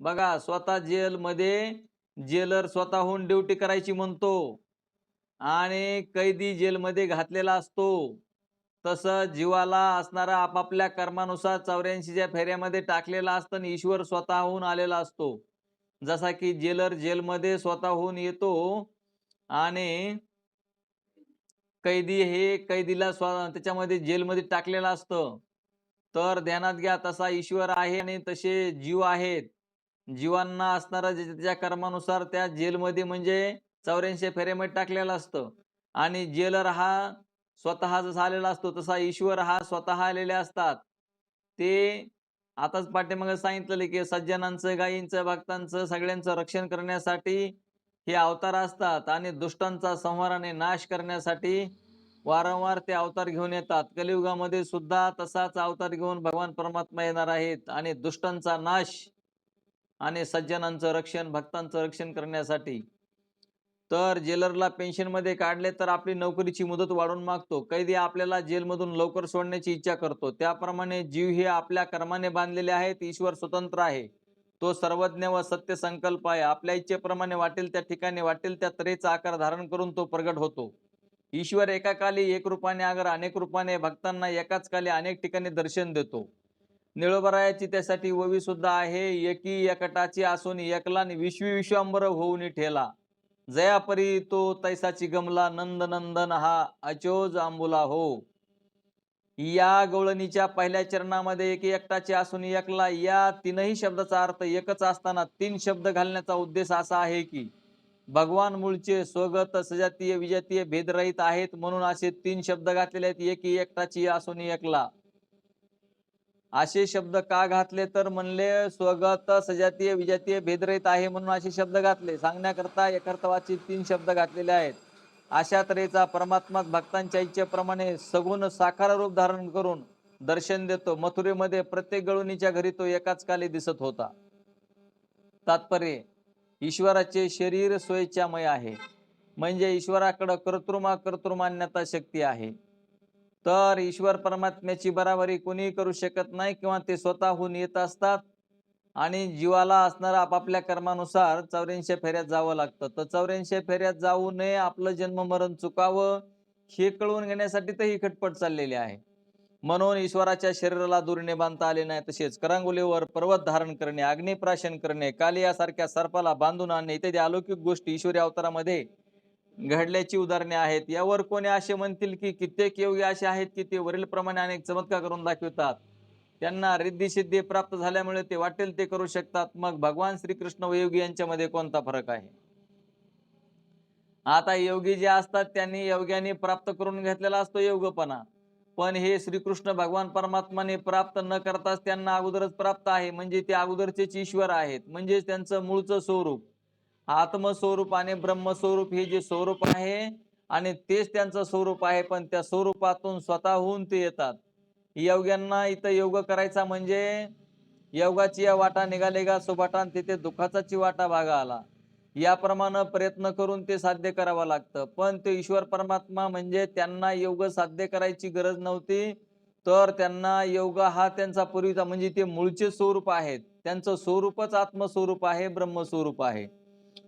बघा, स्वतः जेलमध्ये जेलर स्वतःहून ड्युटी करायची म्हणतो आणि कैदी जेलमध्ये घातलेला असतो. तसं जीवाला असणारा आपापल्या कर्मानुसार 84च्या फेऱ्यामध्ये टाकलेला असतं आणि ईश्वर स्वतःहून आलेला असतो. जसा की जेलर जेलमध्ये स्वतःहून येतो आणि कैदी हे कैदीला त्याच्यामध्ये जेलमध्ये टाकलेलं असतं. तर ध्यानात घ्या, तसा ईश्वर आहे आणि तसे जीव आहेत. जीवांना असणारा त्याच्या कर्मानुसार त्या जेलमध्ये म्हणजे 84 फेऱ्यामध्ये टाकलेला असतं. आणि जेलर हा स्वतः जसा आलेला असतो तसा ईश्वर हा स्वतः आलेले असतात. ते आताच पाठीमागे सांगितलेलं की सज्जनांचं, गायींचं, भक्तांचं सगळ्यांचं रक्षण करण्यासाठी हे अवतार असतात आणि दुष्टांचा संहार आणि नाश करण्यासाठी वारंवार ते अवतार घेऊन येतात. कलियुगामध्ये सुद्धा तसाच अवतार घेऊन भगवान परमात्मा येणार आहेत आणि दुष्टांचा नाश आणि सज्जनांचं रक्षण, भक्तांचं रक्षण करण्यासाठी. तर जेलरला पेन्शनमध्ये काढले तर आपली नोकरीची मुदत वाढवून मागतो. कैदी आपल्याला जेलमधून लवकर सोडण्याची इच्छा करतो. त्याप्रमाणे जीव हे आपल्या कर्माने बांधलेले आहेत. ईश्वर स्वतंत्र आहे. तो सर्वज्ञ व सत्य संकल्प आहे. आपल्या इच्छेप्रमाणे वाटेल त्या ठिकाणी वाटेल त्या तऱ्हेचा आकार धारण करून तो प्रगट होतो. ईश्वर एका काली एक रूपाने अगर अनेक रूपाने भक्तांना एकाच काली अनेक ठिकाणी दर्शन देतो. निळोबरायाची त्यासाठी ओवी सुद्धा आहे. एकी एकटाची असून एकला विश्वी विश्वांबर होऊन ठेला. जयापरी तो तैसाची गमला नंद नंदन हा अचोज आंबुला हो. या गवळणीच्या पहिल्या चरणामध्ये एकी एकटाचे असून एकला या तीनही शब्दाचा अर्थ एकच असताना 3 शब्द घालण्याचा उद्देश असा आहे की भगवान मूळचे स्वगत सजातीय विजातीय भेदरहित आहेत म्हणून असे 3 शब्द घातलेले आहेत. एकी एकटाची असून एकला. असे शब्द का घातले तर म्हणले स्वगत सजातीय विजातीय भेदरहित आहे म्हणून असे शब्द घातले सांगण्याकरता एकर्थवाची 3 शब्द घातलेले आहेत. अशा तऱ्हेचा परमात्मा भक्तांच्या इच्छेप्रमाणे सगुण साकार रूप धारण करून दर्शन देतो. मथुरेमध्ये प्रत्येक गळुणीच्या घरी तो एकाच काली दिसत होता. तात्पर्य, ईश्वराचे शरीर स्वेच्छामय आहे म्हणजे ईश्वराकडे कर्तृमान्यता शक्ती आहे. तर ईश्वर परमात्म्याची बराबरी कोणी करू शकत नाही किंवा ते स्वतःहून येत असतात आणि जीवाला असणारं आपापल्या कर्मानुसार 84 फेऱ्यात जावं लागतं. तर 84 फेऱ्यात जाऊ नये, आपलं जन्म मरण चुकावं हे कळवून घेण्यासाठी तर ही खटपट चाललेली आहे. म्हणून ईश्वराच्या शरीराला दोरीने बांधता आले नाही. तसेच करंगुलीवर पर्वत धारण करणे, अग्निप्राशन करणे, कालियासारख्या सर्पाला बांधून आणणे इत्यादी अलौकिक गोष्टी ईश्वरी अवतारामध्ये घडल्याची उदाहरणे आहेत. यावर कोणी असे म्हणतील की कित्येक योगी असे आहेत की ते वरील प्रमाणे अनेक चमत्कार करून दाखवतात. त्यांना रिद्धी सिद्धी प्राप्त झाल्यामुळे ते वाटेल ते करू शकतात. मग भगवान श्रीकृष्ण व योगी यांच्यामध्ये कोणता फरक आहे? आता योगी जे असतात त्यांनी योग्याने प्राप्त करून घेतलेला असतो योगपणा. पण हे श्रीकृष्ण भगवान परमात्माने प्राप्त न करताच त्यांना अगोदरच प्राप्त आहे. म्हणजे ते अगोदरचेच ईश्वर आहेत. म्हणजे त्यांचं मूळचं स्वरूप आत्मस्वरूप आणि ब्रह्मस्वरूप हे जे स्वरूप आहे आणि तेच त्यांचं स्वरूप आहे. पण त्या स्वरूपातून स्वतःहून ते येतात. योग्यांना इथं योग करायचा म्हणजे योगाची या वाटा निघाले का सुभाटा तिथे दुःखाचा चिवाटा भागा आला. याप्रमाणे प्रयत्न करून ते साध्य करावं लागतं. पण ते ईश्वर परमात्मा म्हणजे त्यांना योग साध्य करायची गरज नव्हती. तर त्यांना योग हा त्यांचा पूर्वीचा म्हणजे ते मूळचे स्वरूप आहेत. त्यांचं स्वरूपच आत्मस्वरूप आहे, ब्रह्मस्वरूप आहे.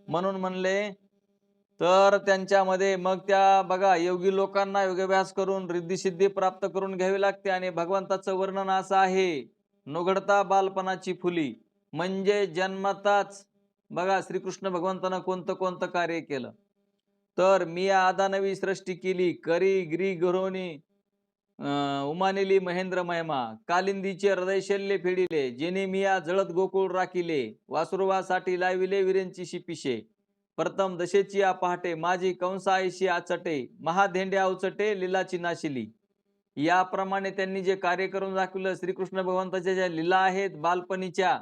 म्हणून म्हणले तर त्यांच्यामध्ये मग त्या बघा योगी लोकांना योगाभ्यास करून रिद्धी-सिद्धी प्राप्त करून घ्यावी लागते आणि भगवंताचं वर्णन असं आहे, नुघडता बालपणाची फुली. म्हणजे जन्मताच बघा श्रीकृष्ण भगवंतानं कोणतं कोणतं कार्य केलं. तर मी आदानवी सृष्टी केली, करी गिरी घरोनी उमानिली महेंद्र महिमा, कालिंदीचे हृदय शल्य फेडिले, जेने मिया जळत गोकुळ राखिले, वासुरवासाठी लाविले वीरेंची शिपिशे, प्रथम दशेची पहाटे माझी कंसायशी आचटे, महाधेंड्या उचटे लिलाची नाशिली. याप्रमाणे त्यांनी जे कार्य करून दाखवलं श्रीकृष्ण भगवंताच्या ज्या लीला आहेत बालपणीच्या,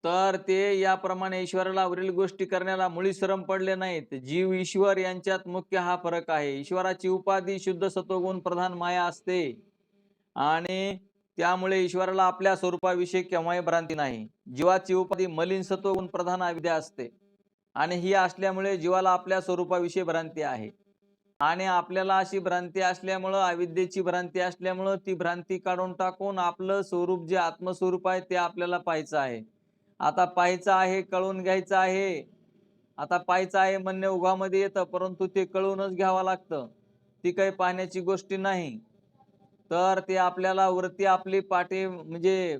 तर ते याप्रमाणे ईश्वराला वरील गोष्टी करण्याला मुळी श्रम पडले नाहीत. जीव ईश्वर यांच्यात मुख्य हा फरक आहे. ईश्वराची उपाधी शुद्ध सत्वगुण प्रधान माया असते आणि त्यामुळे ईश्वराला आपल्या स्वरूपाविषयी केव्हाही भ्रांती नाही. जीवाची उपाधी मलिन सत्वगुण प्रधान अविद्या असते आणि ही असल्यामुळे जीवाला आपल्या स्वरूपाविषयी भ्रांती आहे आणि आपल्याला अशी भ्रांती असल्यामुळं अविद्येची भ्रांती असल्यामुळं ती भ्रांती काढून टाकून आपलं स्वरूप जे आत्मस्वरूप आहे ते आपल्याला पाहायचं आहे. आता पाहायचं आहे, कळून घ्यायचं आहे. आता पाहायचं आहे म्हणणे उघामध्ये येतं, परंतु ते कळूनच घ्यावं लागतं. ती काही पाहण्याची गोष्टी नाही. तर ते आपल्याला वरती आपली पाठी म्हणजे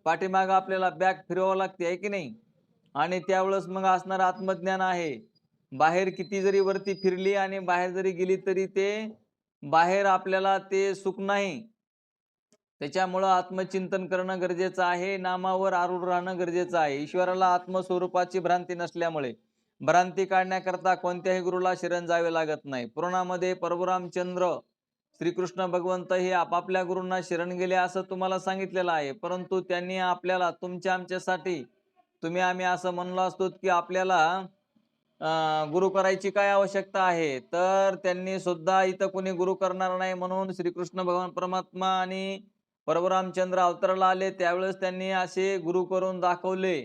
पाठीमागं आपल्याला बॅक फिरवावं लागते आहे की नाही? आणि त्यावेळेस मग असणारं आत्मज्ञान आहे. बाहेर किती जरी वरती फिरली आणि बाहेर जरी गेली तरी ते बाहेर आपल्याला ते सुख नाही. त्याच्यामुळं आत्मचिंतन करणं गरजेचं आहे. नामावर आरूढ राहणं गरजेचं आहे. ईश्वराला आत्मस्वरूपाची भ्रांती नसल्यामुळे भ्रांती काढण्याकरता कोणत्याही गुरुला शरण जावे लागत नाही. पुराणामध्ये परशुरामचंद्र श्रीकृष्ण भगवंत हे आपापल्या गुरूंना शरण गेले असं तुम्हाला सांगितलेलं आहे. परंतु त्यांनी आपल्याला तुमच्या आमच्यासाठी तुम्ही आम्ही असं म्हणलो असतो की आपल्याला गुरु करायची काय आवश्यकता आहे? तर त्यांनी सुद्धा इथं कोणी गुरु करणार नाही म्हणून श्रीकृष्ण भगवान परमात्मा आणि परशुरामचंद्र अवतराला आले त्यावेळेस त्यांनी असे गुरु करून दाखवले.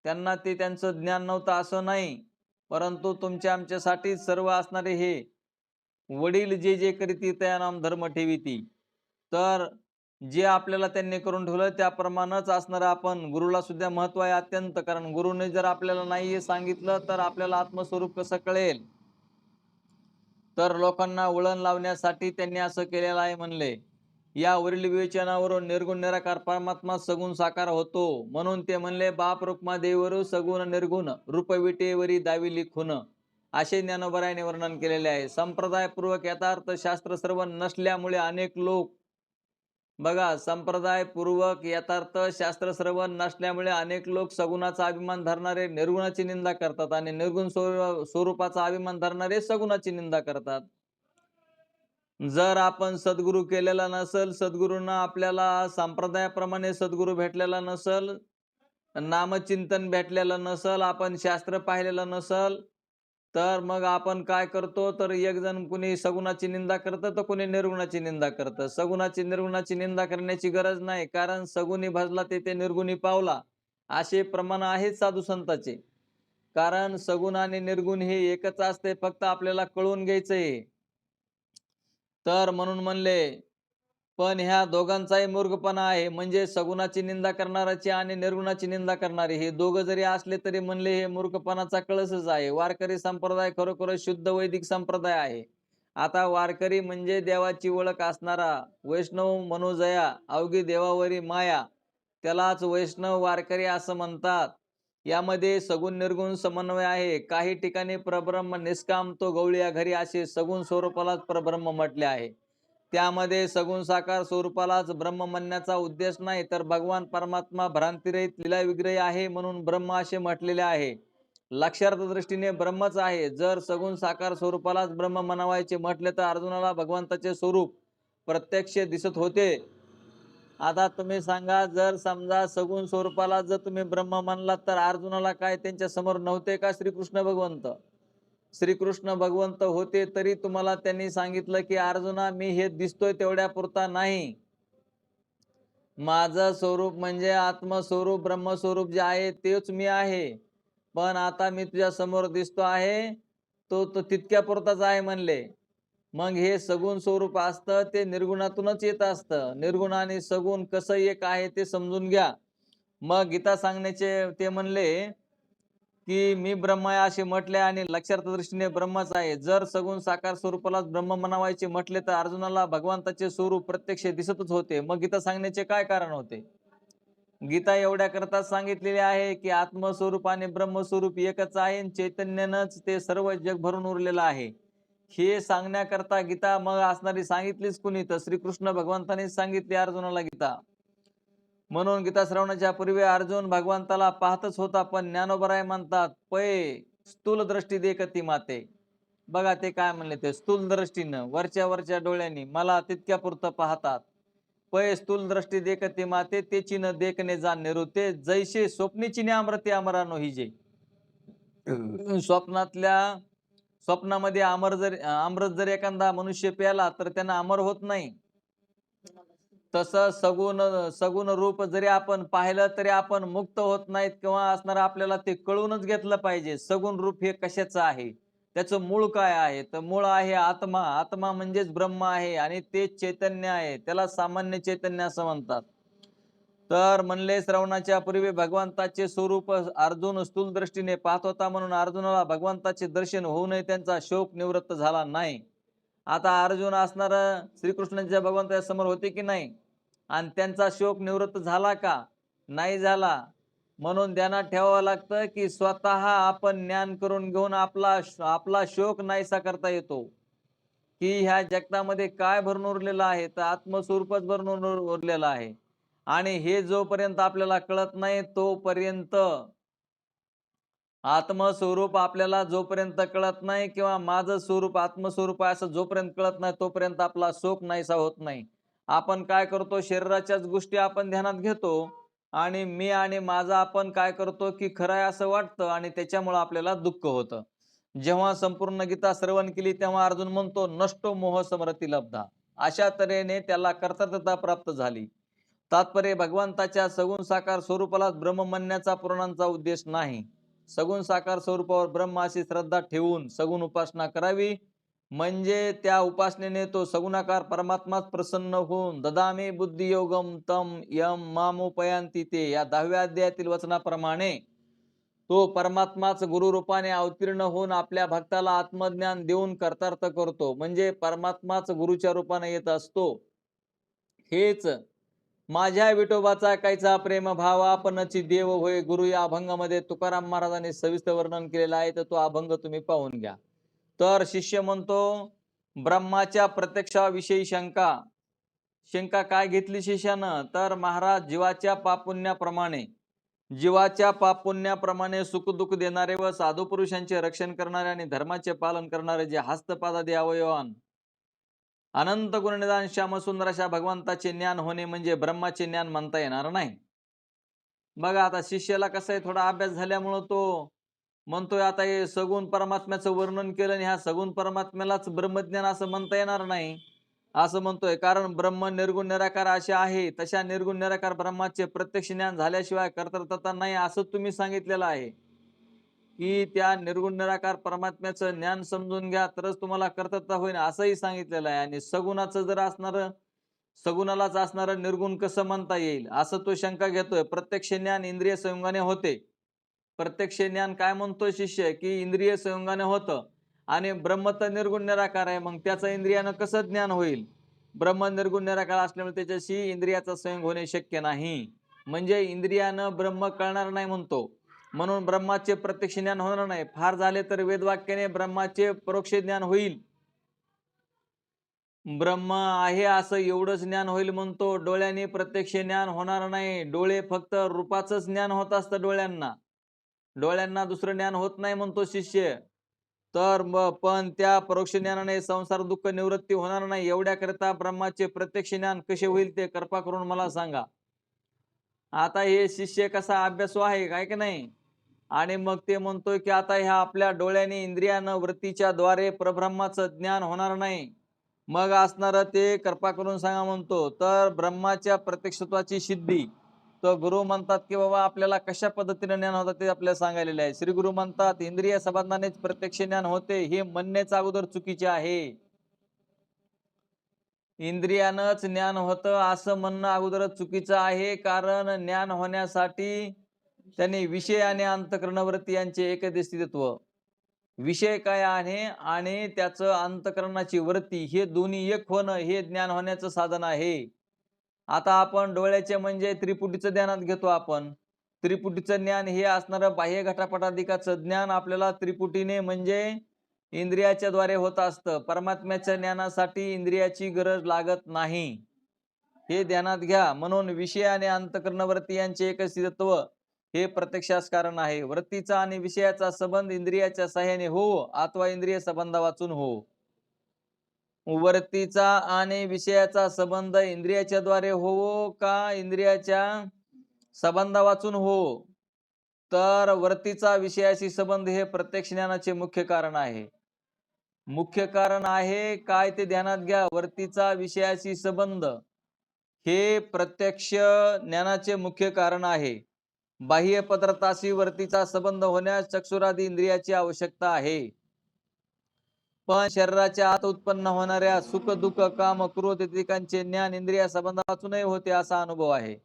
त्यांना ते त्यांचं ज्ञान नव्हतं असं नाही. परंतु तुमच्या आमच्यासाठी सर्व असणारे हे वडील जे जे करीती त्या नाम धर्म ठेवीती. तर जे आपल्याला त्यांनी करून ठेवलं त्याप्रमाणेच असणारं आपण गुरुला सुद्धा महत्व आहे अत्यंत. कारण गुरुने जर आपल्याला नाही सांगितलं तर आपल्याला आत्मस्वरूप कसं कळेल? तर लोकांना वळण लावण्यासाठी त्यांनी असं केलेलं आहे म्हणले. यावरील विवेचनावरून निर्गुण निराकार परमात्मा सगुण साकार होतो. म्हणून ते म्हणले बाप रुक्मादेवीवर सगुण निर्गुण रूप विटेवरी दाविली खून. असे ज्ञानोबरायाने वर्णन केलेले आहे. संप्रदायपूर्वक यथार्थ शास्त्र श्रवण नसल्यामुळे अनेक लोक बघा संप्रदायपूर्वक यथार्थ शास्त्र श्रवण नसल्यामुळे अनेक लोक सगुणाचा अभिमान धरणारे निर्गुणाची निंदा करतात आणि निर्गुण स्वरूपाचा अभिमान धरणारे सगुणाची निंदा करतात. जर आपण सद्गुरू केलेला नसल, सद्गुरूंना आपल्याला संप्रदायाप्रमाणे सद्गुरू भेटलेला नसल, नामचिंतन भेटलेलं नसल, आपण शास्त्र पाहिलेलं नसल, तर मग आपण काय करतो? तर एक जण कुणी सगुणाची निंदा करतं तर कुणी निर्गुणाची निंदा करतं. सगुणाची निर्गुणाची निंदा करण्याची गरज नाही, कारण सगुणी भजला ते निर्गुणी पावला असे प्रमाण आहेत साधू संतांचे. कारण सगुण आणि निर्गुण हे एकच असते, फक्त आपल्याला कळून घ्यायचंय. तर म्हणून म्हणले, पण ह्या दोघांचाही मूर्खपणा आहे. म्हणजे सगुणाची निंदा करणाऱ्याची आणि निर्गुणाची निंदा करणारी हे दोघं जरी असले तरी म्हणले हे मूर्खपणाचा कळसच आहे. वारकरी संप्रदाय खरोखरच शुद्ध वैदिक संप्रदाय आहे. आता वारकरी म्हणजे देवाची ओळख असणारा, वैष्णव मनोजया, अवघी देवावरी माया, त्यालाच वैष्णव वारकरी असं म्हणतात. यामध्ये सगुण निर्गुण समन्वय आहे. काही ठिकाणी परब्रह्म निष्काम तो गवळी घरी असे सगुण स्वरूपालाच परब्रह्म म्हटले आहे. त्यामध्ये सगुण साकार स्वरूपालाच ब्रह्म म्हणण्याचा उद्देश नाही, तर भगवान परमात्मा भ्रांतिरहित लीला विग्रही आहे म्हणून ब्रह्म असे म्हटलेले आहे. लक्षार्थ दृष्टीने ब्रह्मच आहे. जर सगुण साकार स्वरूपालाच ब्रह्म म्हणावायचे म्हटले तर अर्जुनाला भगवंताचे स्वरूप प्रत्यक्ष दिसत होते. आता तुम्ही सांगा, जर समजा सगुण स्वरूपाला जर तुम्ही ब्रह्म मानलात तर अर्जुनाला काय त्यांच्या समोर नव्हते का श्रीकृष्ण भगवंत? श्रीकृष्ण भगवंत होते तरी तुम्हाला त्यांनी सांगितलं की अर्जुना मी हे दिसतोय तेवढ्या पुरता नाही, माझं स्वरूप म्हणजे आत्मस्वरूप ब्रह्मस्वरूप जे आहे तेच मी आहे. पण आता मी तुझ्या समोर दिसतो आहे तो तो तितक्या पुरताच आहे म्हणले. मग हे सगुण स्वरूप असतं ते निर्गुणातूनच येत असतं. निर्गुण आणि सगुण कसं एक आहे ते समजून घ्या. मग गीता सांगण्याचे ते म्हणले की मी ब्रह्म आहे असे म्हटले आणि लक्षार्थ दृष्टीने ब्रह्मच आहे. जर सगुण साकार स्वरूपालाच ब्रह्म म्हणावायचे म्हटले तर अर्जुनाला भगवंताचे स्वरूप प्रत्यक्ष दिसतच होते. मग गीता सांगण्याचे काय कारण होते? गीता एवढ्या करताच सांगितलेले आहे की आत्मस्वरूप आणि ब्रह्मस्वरूप एकच आहे. चैतन्यानंच ते सर्व जग भरून उरलेलं आहे. हे सांगण्याकरता गीता मग असणारी सांगितलीच कुणी? तर श्रीकृष्ण भगवंतांनी सांगितली अर्जुनाला गीता. म्हणून गीता श्रवणाच्या पूर्वी अर्जुन भगवंताला पाहतच होता. पण ज्ञानोबराय म्हणतात, पै स्थूल दृष्टी देखती माते. बघा ते काय म्हणले, ते स्थूल दृष्टीनं वरच्या वरच्या डोळ्यांनी मला तितक्या पुरतं पाहतात. पै स्थूल दृष्टी देखती माते तेची न देखणे जाण ते जैसे स्वप्नीची अमृते अमरानो हिजे. स्वप्नातल्या स्वप्नामध्ये अमृत जर एखादा मनुष्य प्याला तर त्यांना अमर होत नाही. तसं सगुण सगुण रूप जरी आपण पाहिलं तरी आपण मुक्त होत नाहीत किंवा असणार आपल्याला ते कळूनच घेतलं पाहिजे. सगुण रूप हे कशाचं आहे, त्याचं मूळ काय आहे? तर मूळ आहे आत्मा. आत्मा म्हणजेच ब्रह्म आहे आणि ते चैतन्य आहे. त्याला सामान्य चैतन्य असं म्हणतात. तर म्हणले श्रवणाच्या पूर्वी भगवंताचे स्वरूप अर्जुन स्थूल दृष्टीने पाहत होता म्हणून अर्जुनाला भगवंताचे दर्शन होऊ नये त्यांचा शोक निवृत्त झाला नाही. आता अर्जुन असणार श्रीकृष्णांच्या भगवंताच्या समोर होते की नाही, आणि त्यांचा शोक निवृत्त झाला का? नाही झाला. म्हणून ध्यानात ठेवावं लागतं की स्वतः आपण ज्ञान करून घेऊन आपला शोक नाहीसा करता येतो. की ह्या जगतामध्ये काय भरून उरलेलं आहे, तर आत्मस्वरूपच भरून उरलेलं आहे. आणि हे जोपर्यंत आपल्याला कळत नाही तोपर्यंत, आत्मस्वरूप आपल्याला जोपर्यंत कळत नाही किंवा माझं स्वरूप आत्मस्वरूप आहे असं जोपर्यंत कळत नाही तोपर्यंत आपला शोक नाहीसा होत नाही. आपण काय करतो, शरीराच्याच गोष्टी आपण ध्यानात घेतो आणि मी आणि माझा आपण काय करतो की खरं आहे असं वाटतं आणि त्याच्यामुळे आपल्याला दुःख होतं. जेव्हा संपूर्ण गीता श्रवण केली तेव्हा अर्जुन म्हणतो नष्टो मोह समरती लब्धा. अशा तऱ्हेने त्याला कर्तृत्वता प्राप्त झाली. तात्पर्य भगवंताच्या सगुण साकार स्वरूपाला ब्रह्म म्हणण्याचा पुराणांचा उद्देश नाही. सगुण साकार स्वरूपावर ब्रह्म अशी श्रद्धा ठेवून सगुण उपासना करावी. म्हणजे त्या उपासनेने तो सगुणाकार परमात्माच प्रसन्न होऊन ददामी बुद्धियोगम तम यम मामोपयांती ते या 10व्या अध्यायातील वचनाप्रमाणे तो परमात्माच गुरु रूपाने अवतीर्ण होऊन आपल्या भक्ताला आत्मज्ञान देऊन कर्तार्थ करतो. म्हणजे परमात्माच गुरुच्या रूपाने येत असतो. हेच माझ्या विठोबाचा कायचा प्रेम भाव आपणची देव होय गुरु या अभंगामध्ये तुकाराम महाराजांनी सविस्तर वर्णन केलेलं आहे. तर तो अभंग तुम्ही पाहून घ्या. तर शिष्य म्हणतो ब्रह्माच्या प्रत्यक्षाविषयी शंका काय घेतली शिष्यानं, तर महाराज जीवाच्या पापुण्याप्रमाणे सुखदुःख देणारे व साधू पुरुषांचे रक्षण करणारे आणि धर्माचे पालन करणारे जे हस्तपादादी अवयवान अनंत गुणनिधान श्यामसुंदर अशा भगवंताचे ज्ञान होणे म्हणजे ब्रह्माचे ज्ञान म्हणता येणार नाही. बघा आता शिष्याला कसं आहे, थोडा अभ्यास झाल्यामुळं तो म्हणतोय आता हे सगुण परमात्म्याचं वर्णन केलं आणि ह्या सगुण परमात्म्यालाच ब्रह्मज्ञान असं म्हणता येणार नाही असं म्हणतोय. कारण ब्रह्म निर्गुण निराकार असे आहे, तशा निर्गुण निराकार ब्रह्माचे प्रत्यक्ष ज्ञान झाल्याशिवाय कर्तृत्वता नाही असं तुम्ही सांगितलेलं आहे. की त्या निर्गुण निराकार परमात्म्याचं ज्ञान समजून घ्या, तरच तुम्हाला कर्तृत्व होईल असंही सांगितलेलं आहे. आणि सगुणाचं जर असणारं, सगुणालाच असणारं निर्गुण कसं म्हणता येईल असं तो शंका घेतोय. प्रत्यक्ष ज्ञान इंद्रिय संयोगाने होते. प्रत्यक्ष ज्ञान काय म्हणतोय शिष्य, की इंद्रिय संयोगाने होतं आणि ब्रह्म तर निर्गुण निराकार आहे. मग त्याचं इंद्रियानं कसं ज्ञान होईल? ब्रह्म निर्गुण निराकार असल्यामुळे त्याच्याशी इंद्रियाचा संयोग होणे शक्य नाही. म्हणजे इंद्रियानं ब्रह्म कळणार नाही म्हणतो, म्हणून ब्रह्माचे प्रत्यक्ष ज्ञान होणार नाही. फार झाले तर वेदवाक्याने ब्रह्माचे परोक्ष ज्ञान होईल. ब्रह्म आहे असं एवढंच ज्ञान होईल म्हणतो. डोळ्याने प्रत्यक्ष ज्ञान होणार नाही. डोळे फक्त रूपाचंच ज्ञान होत असतं डोळ्यांना. डोळ्यांना दुसरं ज्ञान होत नाही म्हणतो शिष्य. तर पण त्या परोक्ष ज्ञानाने संसार दुःख निवृत्ती होणार नाही. एवढ्याकरिता ब्रह्माचे प्रत्यक्ष ज्ञान कसे होईल ते कृपा करून मला सांगा. आता हे शिष्य कसा अभ्यासू आहे काय की नाही. आणि मग ते म्हणतोय की आता ह्या आपल्या डोळ्याने इंद्रियानं वृत्तीच्या द्वारे परब्रह्माचं ज्ञान होणार नाही. मग असणार ते कृपा करून सांगा म्हणतो. तर ब्रह्माच्या प्रत्यक्षत्वाची सिद्धी तर गुरु म्हणतात की बाबा आपल्याला कशा पद्धतीने ज्ञान होतं ते आपल्याला सांगायलेलं आहे. श्री गुरु म्हणतात इंद्रिय संबंधानेच प्रत्यक्ष ज्ञान होते, हे म्हणण्याच अगोदर चुकीचे आहे. इंद्रियानंच ज्ञान होतं असं म्हणणं अगोदरच चुकीचं आहे. कारण ज्ञान होण्यासाठी त्यांनी विषय आणि अंतःकरणवृत्ती यांचे एकदिष्टित्व, विषय काय आहे आणि त्याचं अंतःकरणाची वृत्ती हे दोन्ही एक होणं हे ज्ञान होण्याचं साधन आहे. आता आपण डोळ्याचे म्हणजे त्रिपुटीचं ध्यानात घेतो आपण. त्रिपुटीचं ज्ञान हे असणारं बाह्य घटापटाधिकाचं ज्ञान आपल्याला त्रिपुटीने म्हणजे इंद्रियाच्या द्वारे होत असतं. परमात्म्याच्या ज्ञानासाठी इंद्रियाची गरज लागत नाही, हे ध्यानात घ्या. म्हणून विषय आणि अंतःकरणवृत्ती यांचे एकस्थितत्व हे प्रत्यक्षास कारण आहे. वृत्तीचा आणि विषयाचा संबंध इंद्रियाच्या सहाय्याने हो अथवा इंद्रिय संबंधा वाचून हो. वृत्तीचा आणि विषयाचा संबंध इंद्रियाच्या द्वारे हो का इंद्रियाच्या संबंधा वाचून हो. तर वृत्तीचा विषयाशी संबंध हे प्रत्यक्ष ज्ञानाचे मुख्य कारण आहे. मुख्य कारण आहे काय ते ध्यानात घ्या. वृत्तीचा विषयाशी संबंध हे प्रत्यक्ष ज्ञानाचे मुख्य कारण आहे. बाह्य पदार्थाशी वृत्तीचा संबंध होण्यास चक्षुरादी इंद्रियाची आवश्यकता आहे. पण शरीराच्या आत उत्पन्न होणाऱ्या सुख दुःख काम क्रोध इत्यादींचे ज्ञान इंद्रिया संबंधातूनही होते असा अनुभव आहे.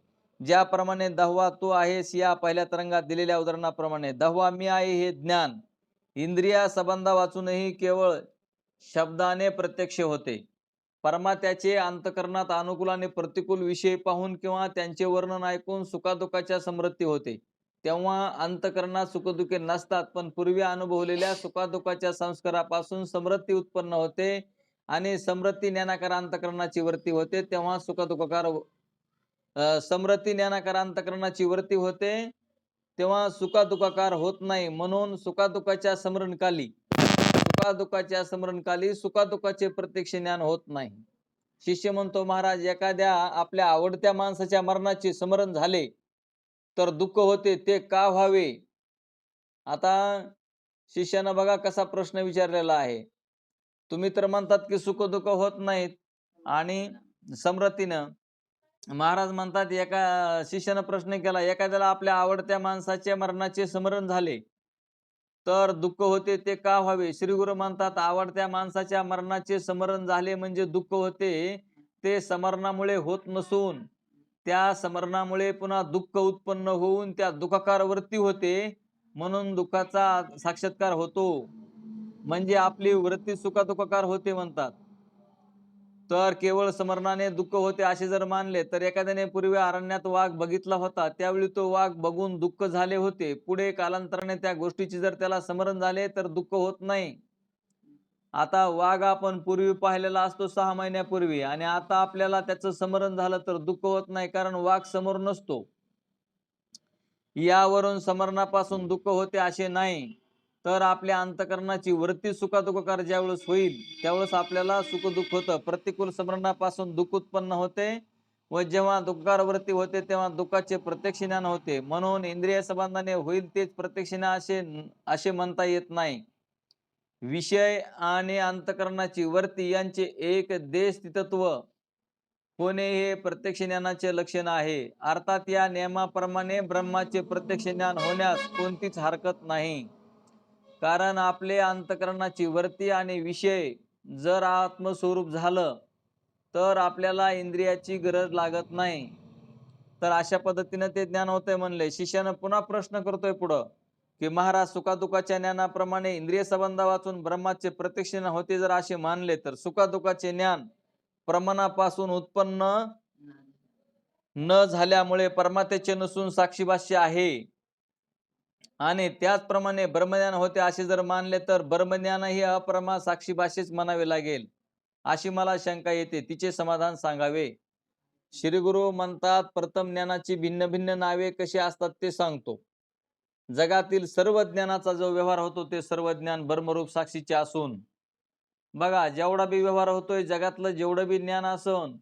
ज्याप्रमाणे दहावा तू आहेस या पहिल्या तरंगात दिलेल्या उदाहरणाप्रमाणे दहावा मी आहे हे ज्ञान इंद्रिया संबंधा वाचूनही केवळ शब्दाने प्रत्यक्ष होते. परमात्याचे अंतकरणात अनुकूल आणि प्रतिकूल विषय पाहून किंवा त्यांचे वर्णन ऐकून सुखादुःखाच्या समृद्धी होते. तेव्हा अंतकरणात सुखदुःखे नसतात, पण पूर्वी अनुभवलेल्या सुखादुःखाच्या संस्कारापासून समृद्धी उत्पन्न होते आणि समृद्धी ज्ञानाकार अंतकरणाची वृत्ती होते. तेव्हा सुखदुःखकार समृद्धी ज्ञानाकार अंतकरणाची वृत्ती होते, तेव्हा सुखादुःखाकार होत नाही. म्हणून सुखादुःखाच्या स्मरणकाली सुखादुःखाचे प्रत्यक्ष ज्ञान होत नाही. शिष्य म्हणतो महाराज एखाद्या आपल्या आवडत्या माणसाच्या मरणाचे स्मरण झाले तर दुःख होते, ते का व्हावे? आता शिष्यानं बघा कसा प्रश्न विचारलेला आहे. तुम्ही तर म्हणतात की सुख दुःख होत नाहीत आणि समृद्धीनं. महाराज म्हणतात एका शिष्यानं प्रश्न केला, एखाद्याला आपल्या आवडत्या माणसाच्या मरणाचे स्मरण झाले तर दुःख होते, ते का व्हावे? श्री गुरु म्हणतात आवडत्या माणसाच्या मरणाचे स्मरण झाले म्हणजे दुःख होते, ते स्मरणामुळे होत नसून त्या स्मरणामुळे पुन्हा दुःख उत्पन्न होऊन त्या दुःखाकार वृत्ती होते, म्हणून दुःखाचा साक्षात्कार होतो. म्हणजे आपली वृत्ती सुखादुःखाकार होते म्हणतात. तर केवळ स्मरणाने दुःख होते असे जर मानले तर एखाद्याने पूर्वी अरण्यात वाघ बघितला होता, त्यावेळी तो वाघ बघून दुःख झाले होते. पुढे कालांतराने त्या गोष्टीची जर त्याला स्मरण झाले तर दुःख होत नाही. आता वाघ आपण पूर्वी पाहिलेला असतो 6 महिन्यापूर्वी आणि आता आपल्याला त्याचं स्मरण झालं तर दुःख होत नाही, कारण वाघ समोर नसतो. यावरून स्मरणापासून दुःख होते असे नाही. तर आपल्या अंतकरणाची वृत्ती सुखादुःखकार ज्यावेळेस होईल त्यावेळेस आपल्याला सुख दुःख होतं. प्रतिकूल स्मरणापासून दुःख उत्पन्न होते व जेव्हा दुःखाकार वृत्ती होते तेव्हा दुःखाचे प्रत्यक्ष ज्ञान होते. म्हणून इंद्रिय संबंधाने होईल तेच प्रत्यक्ष ज्ञान असे म्हणता येत नाही. विषय आणि अंतकरणाची वृत्ती यांचे एक देशस्थितत्व होणे हे प्रत्यक्ष ज्ञानाचे लक्षण आहे. अर्थात या नियमाप्रमाणे ब्रह्माचे प्रत्यक्ष ज्ञान होण्यास कोणतीच हरकत नाही. कारण आपले अंतःकरणाची वृत्ती आणि विषय जर आत्मस्वरूप झालं तर आपल्याला इंद्रियाची गरज लागत नाही. तर अशा पद्धतीनं ते ज्ञान होतंय म्हणले. शिष्यानं पुन्हा प्रश्न करतोय पुढं, की महाराज सुखादुःखाच्या ज्ञानाप्रमाणे इंद्रिय संबंध वाचून ब्रह्माचे प्रत्यक्ष ज्ञान होते जर असे मानले तर सुखादुःखाचे ज्ञान प्रमाणापासून उत्पन्न न झाल्यामुळे परमात्म्याचे नसून साक्षीभाष्य आहे. आणि त्याचप्रमाणे ब्रह्मज्ञान होते असे जर मानले तर ब्रह्मज्ञान ही अप्रमा साक्षीभाष्यच म्हणावे लागेल, अशी मला शंका येते. तिचे समाधान सांगावे. श्री गुरु म्हणतात, प्रथम ज्ञानाची भिन्न भिन्न नावे कशी असतात ते सांगतो. जगातील सर्व ज्ञानाचा जो व्यवहार होतो ते सर्व ज्ञान ब्रह्मरूप साक्षीचे असून, बघा जेवढा बी व्यवहार होतोय जगातलं जेवढं बी ज्ञान असन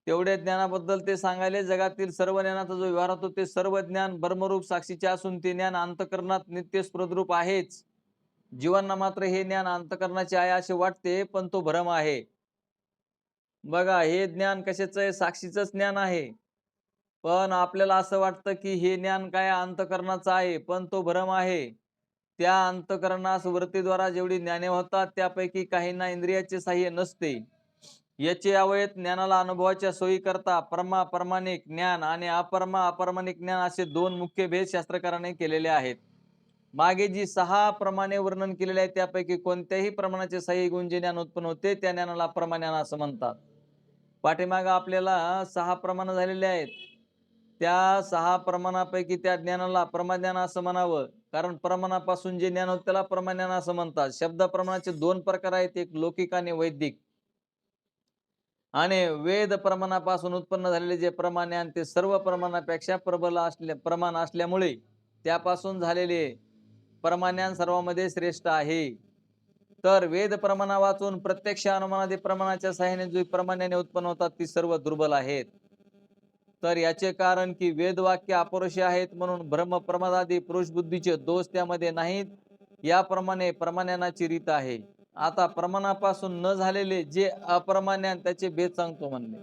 तेवढ्या ज्ञानाबद्दल ते सांगायले. जगातील सर्व ज्ञानाचा जो व्यवहार होतो ते सर्व ज्ञान ब्रह्मरूप साक्षीचे असून ते ज्ञान अंतःकरणात नित्य स्फुरद्रूप आहेच. जीवांना मात्र हे ज्ञान अंतःकरणाचे आहे असे वाटते, पण तो भ्रम आहे. बघा हे ज्ञान कशाचं आहे? साक्षीचंच ज्ञान आहे. पण आपल्याला असं वाटतं की हे ज्ञान काय अंतःकरणाचं आहे, पण तो भ्रम आहे. त्या अंतःकरणास वृत्तीद्वारा जेवढी ज्ञाने होतात त्यापैकी काहींना इंद्रियाचे साह्य नसते. याचे अवयत ज्ञानाला अनुभवाच्या सोयी करता प्रमाणिक ज्ञान आणि अप्रमाणिक ज्ञान असे दोन मुख्य भेद शास्त्रकाराने केलेले आहेत. मागे जी 6 प्रमाणे वर्णन केलेले आहे त्यापैकी कोणत्याही प्रमाणाचे साह्य घेऊन जे ज्ञान उत्पन्न होते त्या ज्ञानाला प्रमाण असं म्हणतात. पाठीमागं आपल्याला 6 प्रमाण झालेले आहेत. त्या 6 प्रमाणापैकी त्या ज्ञानाला प्रमाज्ञान असं म्हणावं, कारण प्रमाणापासून जे ज्ञान होतं त्याला प्रमाज्ञान असं म्हणतात. शब्द प्रमाणाचे 2 प्रकार आहेत, एक लौकिक आणि वैदिक. आणि वेद प्रमाणापासून उत्पन्न झालेले जे प्रमाण ते सर्व प्रमाणापेक्षा प्रबल प्रमाण असल्यामुळे त्यापासून झालेले प्रमाण सर्वांमध्ये श्रेष्ठ आहे. तर वेद प्रमाणा वाचून प्रत्यक्ष अनुमानादी प्रमाणाच्या सहाय्याने जी प्रमाणाने उत्पन्न होतात ती सर्व दुर्बल आहेत. तर याचे कारण की वेद वाक्य अपौरुषे आहेत म्हणून ब्रह्म प्रमादादी पुरुष बुद्धीचे दोष त्यामध्ये नाहीत. याप्रमाणे प्रमाणाची रीत आहे. आता प्रमाणापासून न झालेले जे अप्रमाण त्याचे भेद सांगतो म्हणले.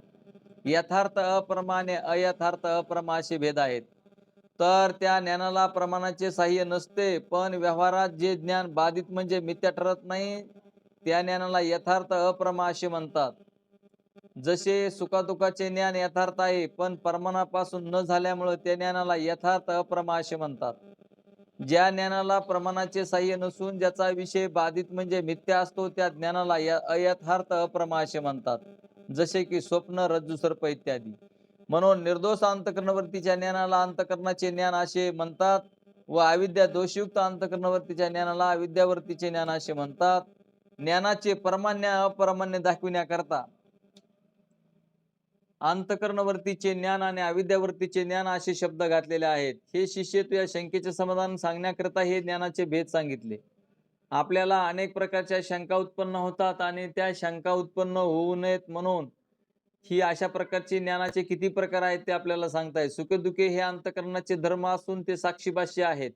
यथार्थ अप्रमाणे अयथार्थ अप्रमा असे भेद आहेत. तर त्या ज्ञानाला प्रमाणाचे साह्य नसते, पण व्यवहारात जे ज्ञान बाधित म्हणजे मिथ्या ठरत नाही त्या ज्ञानाला यथार्थ अप्रमा असे म्हणतात. जसे सुखादुखाचे ज्ञान यथार्थ आहे पण प्रमाणापासून न झाल्यामुळे त्या ज्ञानाला यथार्थ अप्रमा असे म्हणतात. ज्या ज्ञानाला प्रमाणाचे साह्य नसून ज्याचा विषय बाधित म्हणजे मिथ्या असतो त्या ज्ञानाला अयथार्थ अप्रमा असे म्हणतात. जसे की स्वप्न, रज्जू, सर्प इत्यादी. म्हणून निर्दोष अंतःकरणवर्तीच्या ज्ञानाला अंतःकरणाचे ज्ञान असे म्हणतात व अविद्या दोषयुक्त अंतःकरणवर्तीच्या ज्ञानाला अविद्यावर्तीचे ज्ञान असे म्हणतात. ज्ञानाचे परमान्य अपरमान्य दाखविण्याकरता अंतःकरणवर्तीचे ज्ञान आणि अविद्यावर्तीचे ज्ञान असे शब्द घातलेले आहेत. हे शिष्य या शंकेचे समाधान सांगण्याकरता हे ज्ञानाचे भेद सांगितले. आपल्याला अनेक प्रकारच्या शंका उत्पन्न होतात आणि त्या शंका उत्पन्न होऊ नयेत म्हणून ही अशा प्रकारचे ज्ञानाचे किती प्रकार आहेत ते आपल्याला सांगताय. सुखे-दुखे हे अंतःकरणाचे धर्म असून ते साक्षीभाष्य आहेत.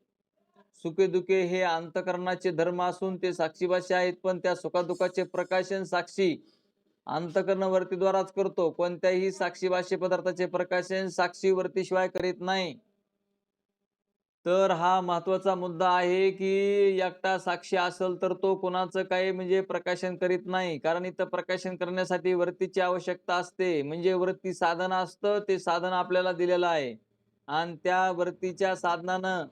सुखे-दुखे हे अंतःकरणाचे धर्म असून ते साक्षीभाष्य आहेत, पण त्या सुखादुखाचे प्रकाशन साक्षी अंतःकरणवर्तीद्वाराच करतो. कोणत्याही साक्षीभाष्य पदार्थाचे प्रकाशन साक्षीवर्तीशिवाय करीत नाही. तर हा महत्वाचा मुद्दा आहे की एकटा साक्षी असेल तर तो कोणाचं काही म्हणजे प्रकाशन करीत नाही, कारण इथं प्रकाशन करण्यासाठी वृत्तीची आवश्यकता असते. म्हणजे वृत्ती साधन असतं, ते साधन आपल्याला दिलेलं आहे आणि त्या वृत्तीच्या साधनानं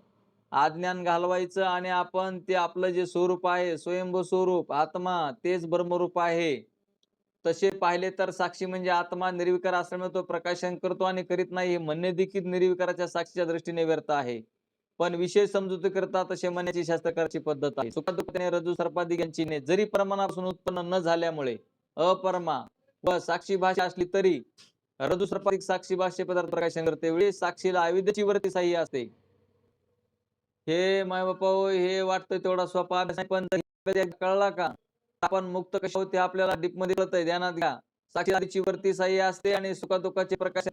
अज्ञान घालवायचं आणि आपण ते आपलं जे स्वरूप आहे स्वयंभू स्वरूप आत्मा तेच ब्रह्मरूप आहे तसे पाहिले तर साक्षी म्हणजे आत्मा निर्विकार असल्यामुळे तो प्रकाशन करतो आणि करीत नाही हे म्हणणे देखील निर्विकाराच्या साक्षीच्या दृष्टीने व्यर्थ आहे. पण विषय समजुती करता तसे म्हणण्याची शास्त्रकाराची पद्धत आहे. सुखादुःखाने रज्जू सर्पादिक यांची ने जरी प्रमाणापासून उत्पन्न न झाल्यामुळे अपरमा व साक्षी भाषा असली तरी रज्जू सर्पादिक साक्षी भाष्य पदार्थ प्रकाशन करते वेळी साक्षीला अविद्येची वृत्ती साह्य असते. हे माय बापा हे वाटतं तेवढा सोपा अभ्यास नाही, पण कळला का आपण मुक्त कसे होते आपल्याला डीप मध्ये कळतंय. ध्यानात घ्या. साक्षीची वृत्ती साह्य असते आणि सुखादुःखाचे प्रकाश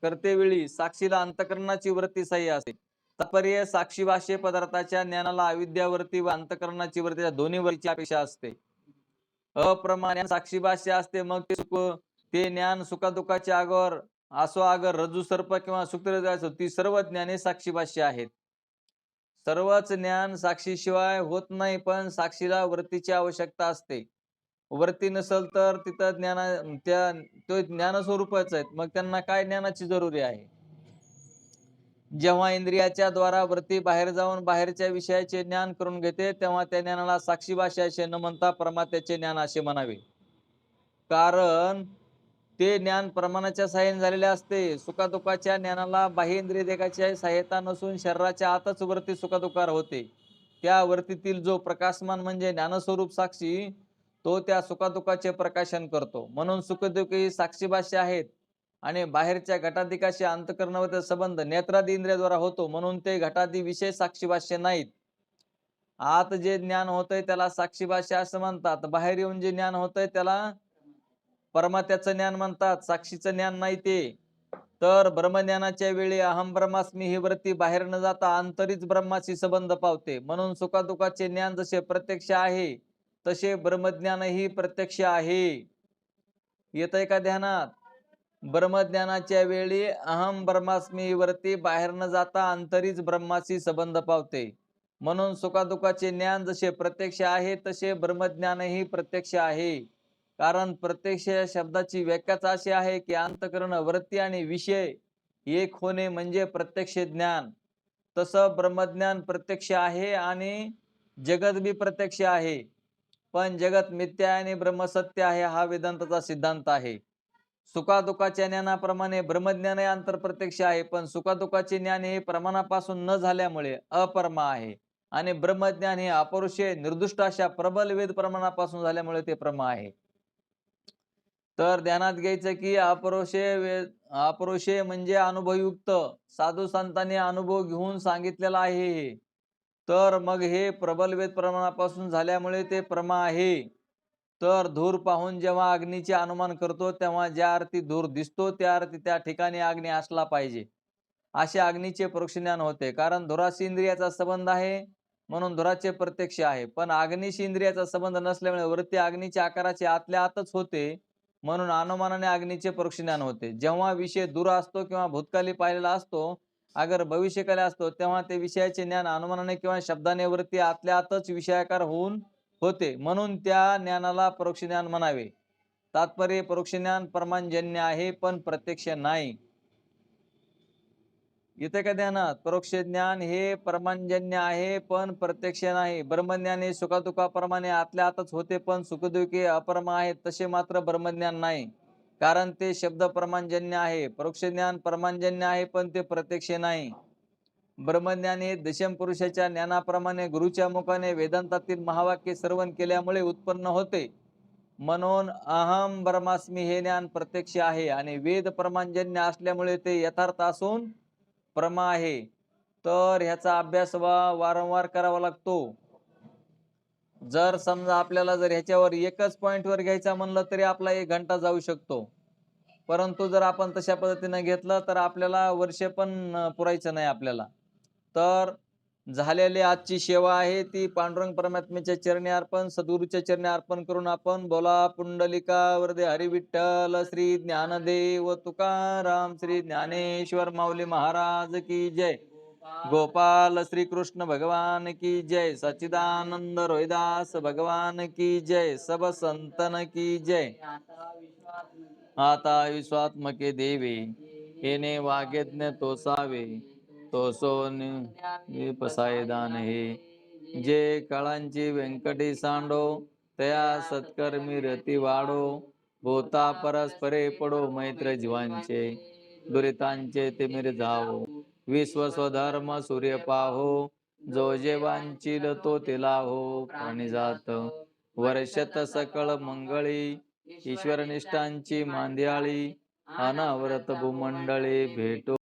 करते वेळी साक्षीला अंतःकरणाची वृत्ती साह्य असते. तात्पर्य साक्षी भाष्य पदार्थाच्या ज्ञानाला अविद्यावरती व अंतःकरणाची वृत्ती दोन्ही वरची अपेक्षा असते. अप्रमाण साक्षी भाष्य असते मग ते ज्ञान सुखादुःखाचे आगर असो, आगर रज्जू सर्प किंवा सुखरज असो ती सर्व ज्ञाने साक्षी भाष्य आहेत. सर्वच ज्ञान साक्षीशिवाय होत नाही, पण साक्षीला वृत्तीची आवश्यकता असते. वृत्ती नसेल तर तिथं त्या तो ज्ञानस्वरूपच आहेत. मग त्यांना काय ज्ञानाची जरुरी आहे? जेव्हा इंद्रियाच्या द्वारा वृत्ती बाहेर जाऊन बाहेरच्या विषयाचे ज्ञान करून घेते, तेव्हा त्या ज्ञानाला साक्षी भाषा असे न म्हणता परमात्म्याचे ज्ञान असे म्हणावे. कारण ते ज्ञान प्रमाणाच्या साहाय्याने झालेले असते. सुखादुःखाच्या ज्ञानाला बाह्य इंद्रिय देहाची सहायता नसून शरीराच्या आतच वरती सुखदुःखार होते. त्या वरतीतील जो प्रकाशमान म्हणजे ज्ञानस्वरूप साक्षी, तो त्या सुखदुःखाचे प्रकाशन करतो. म्हणून सुखदुःख ही साक्षी भाष्य आहेत. आणि बाहेरच्या घटाधिकाशी अंतःकरणावर संबंध नेत्रादी इंद्रियाद्वारा होतो, म्हणून ते घटादी विषय साक्षी भाष्य नाहीत. आत जे ज्ञान होतंय त्याला साक्षी भाष्य असं म्हणतात. बाहेर येऊन जे ज्ञान होतंय त्याला परमात्याचं ज्ञान म्हणतात, साक्षीचं ज्ञान नाही ते. तर ब्रह्मज्ञानाच्या वेळी अहम ब्रह्मास्मी ही वृत्ती बाहेर न जाता आंतरिक ब्रह्माशी संबंध पावते. म्हणून सुखादुःखाचे ज्ञान जसे प्रत्यक्ष आहे, तसे ब्रह्मज्ञानही प्रत्यक्ष आहे. येतंय का ध्यानात? ब्रह्मज्ञानाच्या वेळी अहम ब्रह्मास्मी वरती बाहेर न जाता आंतरिक ब्रह्माशी संबंध पावते. म्हणून सुखादुःखाचे ज्ञान जसे प्रत्यक्ष आहे, तसे ब्रह्मज्ञानही प्रत्यक्ष आहे. कारण प्रत्यक्ष या शब्दाची व्याख्याच अशी आहे की अंतःकरण वृत्ती आणि विषय एक होणे म्हणजे प्रत्यक्ष ज्ञान. तसं ब्रह्मज्ञान प्रत्यक्ष आहे आणि जगत बी प्रत्यक्ष आहे. पण जगत मिथ्या आणि ब्रह्म सत्य आहे, हा वेदांताचा सिद्धांत आहे. सुखादुःखाच्या ज्ञानाप्रमाणे ब्रह्मज्ञान आंतरप्रत्यक्ष आहे, पण सुखादुःखाचे ज्ञान हे प्रमाणापासून न झाल्यामुळे अपरमा आहे. आणि ब्रह्मज्ञान हे अपरुषे निर्दुष्ट अशा प्रबल वेद प्रमाणापासून झाल्यामुळे ते प्रमा आहे. तर ध्यानात घ्यायचं की अपरोषे म्हणजे अनुभवयुक्त. साधू संतांनी अनुभव घेऊन सांगितलेला आहे हे. तर मग हे प्रबल वेद प्रमाणापासून झाल्यामुळे ते प्रमा आहे. तर धूर पाहून जेव्हा अग्नीचे अनुमान करतो, तेव्हा ज्या अर्थी धूर दिसतो त्या अर्थी त्या ठिकाणी अग्नी असला पाहिजे, असे अग्नीचे परोक्ष ज्ञान होते. कारण धुराशी इंद्रियाचा संबंध आहे, म्हणून धुराचे प्रत्यक्ष आहे. पण अग्निशी इंद्रियाचा संबंध नसल्यामुळे वृत्ती अग्नीच्या आकाराचे आतल्या आतच होते, म्हणून अनुमानाने अग्नीचे परोक्ष ज्ञान होते. जेव्हा विषय दूर असतो किंवा भूतकाली पाहिलेला असतो, अगर भविष्यकाली असतो, तेव्हा ते विषयाचे ज्ञान अनुमानाने किंवा शब्दाने वृत्ती आतल्या आतच विषयाकार होऊन होते, म्हणून त्या ज्ञानाला परोक्ष ज्ञान म्हणावे. तात्पर्य परोक्ष ज्ञान परमांजन्य आहे, पण प्रत्यक्ष नाही. इथे का ध्यानात? परोक्ष ज्ञान हे परमांजन्य आहे, पण प्रत्यक्ष नाही. ब्रह्मज्ञान हे सुखदुःखाप्रमाणे आतल्या आतच होते, पण सुखदुःखी अपरमा आहेत, तसे मात्र ब्रह्मज्ञान नाही. कारण ते शब्द परमांजन्य आहे. परोक्ष ज्ञान परमांजन्य आहे, पण ते प्रत्यक्ष नाही. ब्रह्मज्ञान हे दशम पुरुषाच्या ज्ञानाप्रमाणे गुरुच्या मुखाने वेदांतातील महावाक्य श्रवण केल्यामुळे उत्पन्न होते. म्हणून अहम ब्रह्मास्मी हे ज्ञान प्रत्यक्ष आहे आणि वेद परमांजन्य असल्यामुळे ते यथार्थ असून प्रमा आहे. तर ह्याचा अभ्यास वारंवार करावा लागतो. जर समजा आपल्याला जर ह्याच्यावर एकच पॉइंटवर घ्यायचा म्हणलं तरी आपला 1 घंटा जाऊ शकतो. परंतु जर आपण तशा पद्धतीने घेतलं तर आपल्याला वर्ष पण पुरायचं नाही आपल्याला. तर झालेली आजची सेवा आहे ती पांडुरंग परमात्म्याच्या चरणी अर्पण, सद्गुरूच्या चरणी अर्पण करून आपण बोला पुंडलिका वरदे हरी विठ्ठल श्री ज्ञानदेव तुकाराम श्री ज्ञानेश्वर माऊली महाराज की जय. गोपाल श्री कृष्ण भगवान की जय. सच्चिदानंद रोहिदास भगवान की जय. सब संतन की जय. आता विश्वात्मके देवे येणे वाग्यज्ञ तोसावे, तो सोने पसाय दान हे. जे काळांची व्यंकटी सांडो, तया सत्कर्मी रती वाढो. होता परस्परे पडो मैत्र जीवांचे, दुरितांचे तिमिर जावो. विश्व स्वधर्म सूर्य पाहो, जो जे वांचिल तो तिला हो. प्राणिजात वर्षत सकळ मंगळी, ईश्वरनिष्ठांची मांदियाळी. अनावरत भूमंडळी भेटो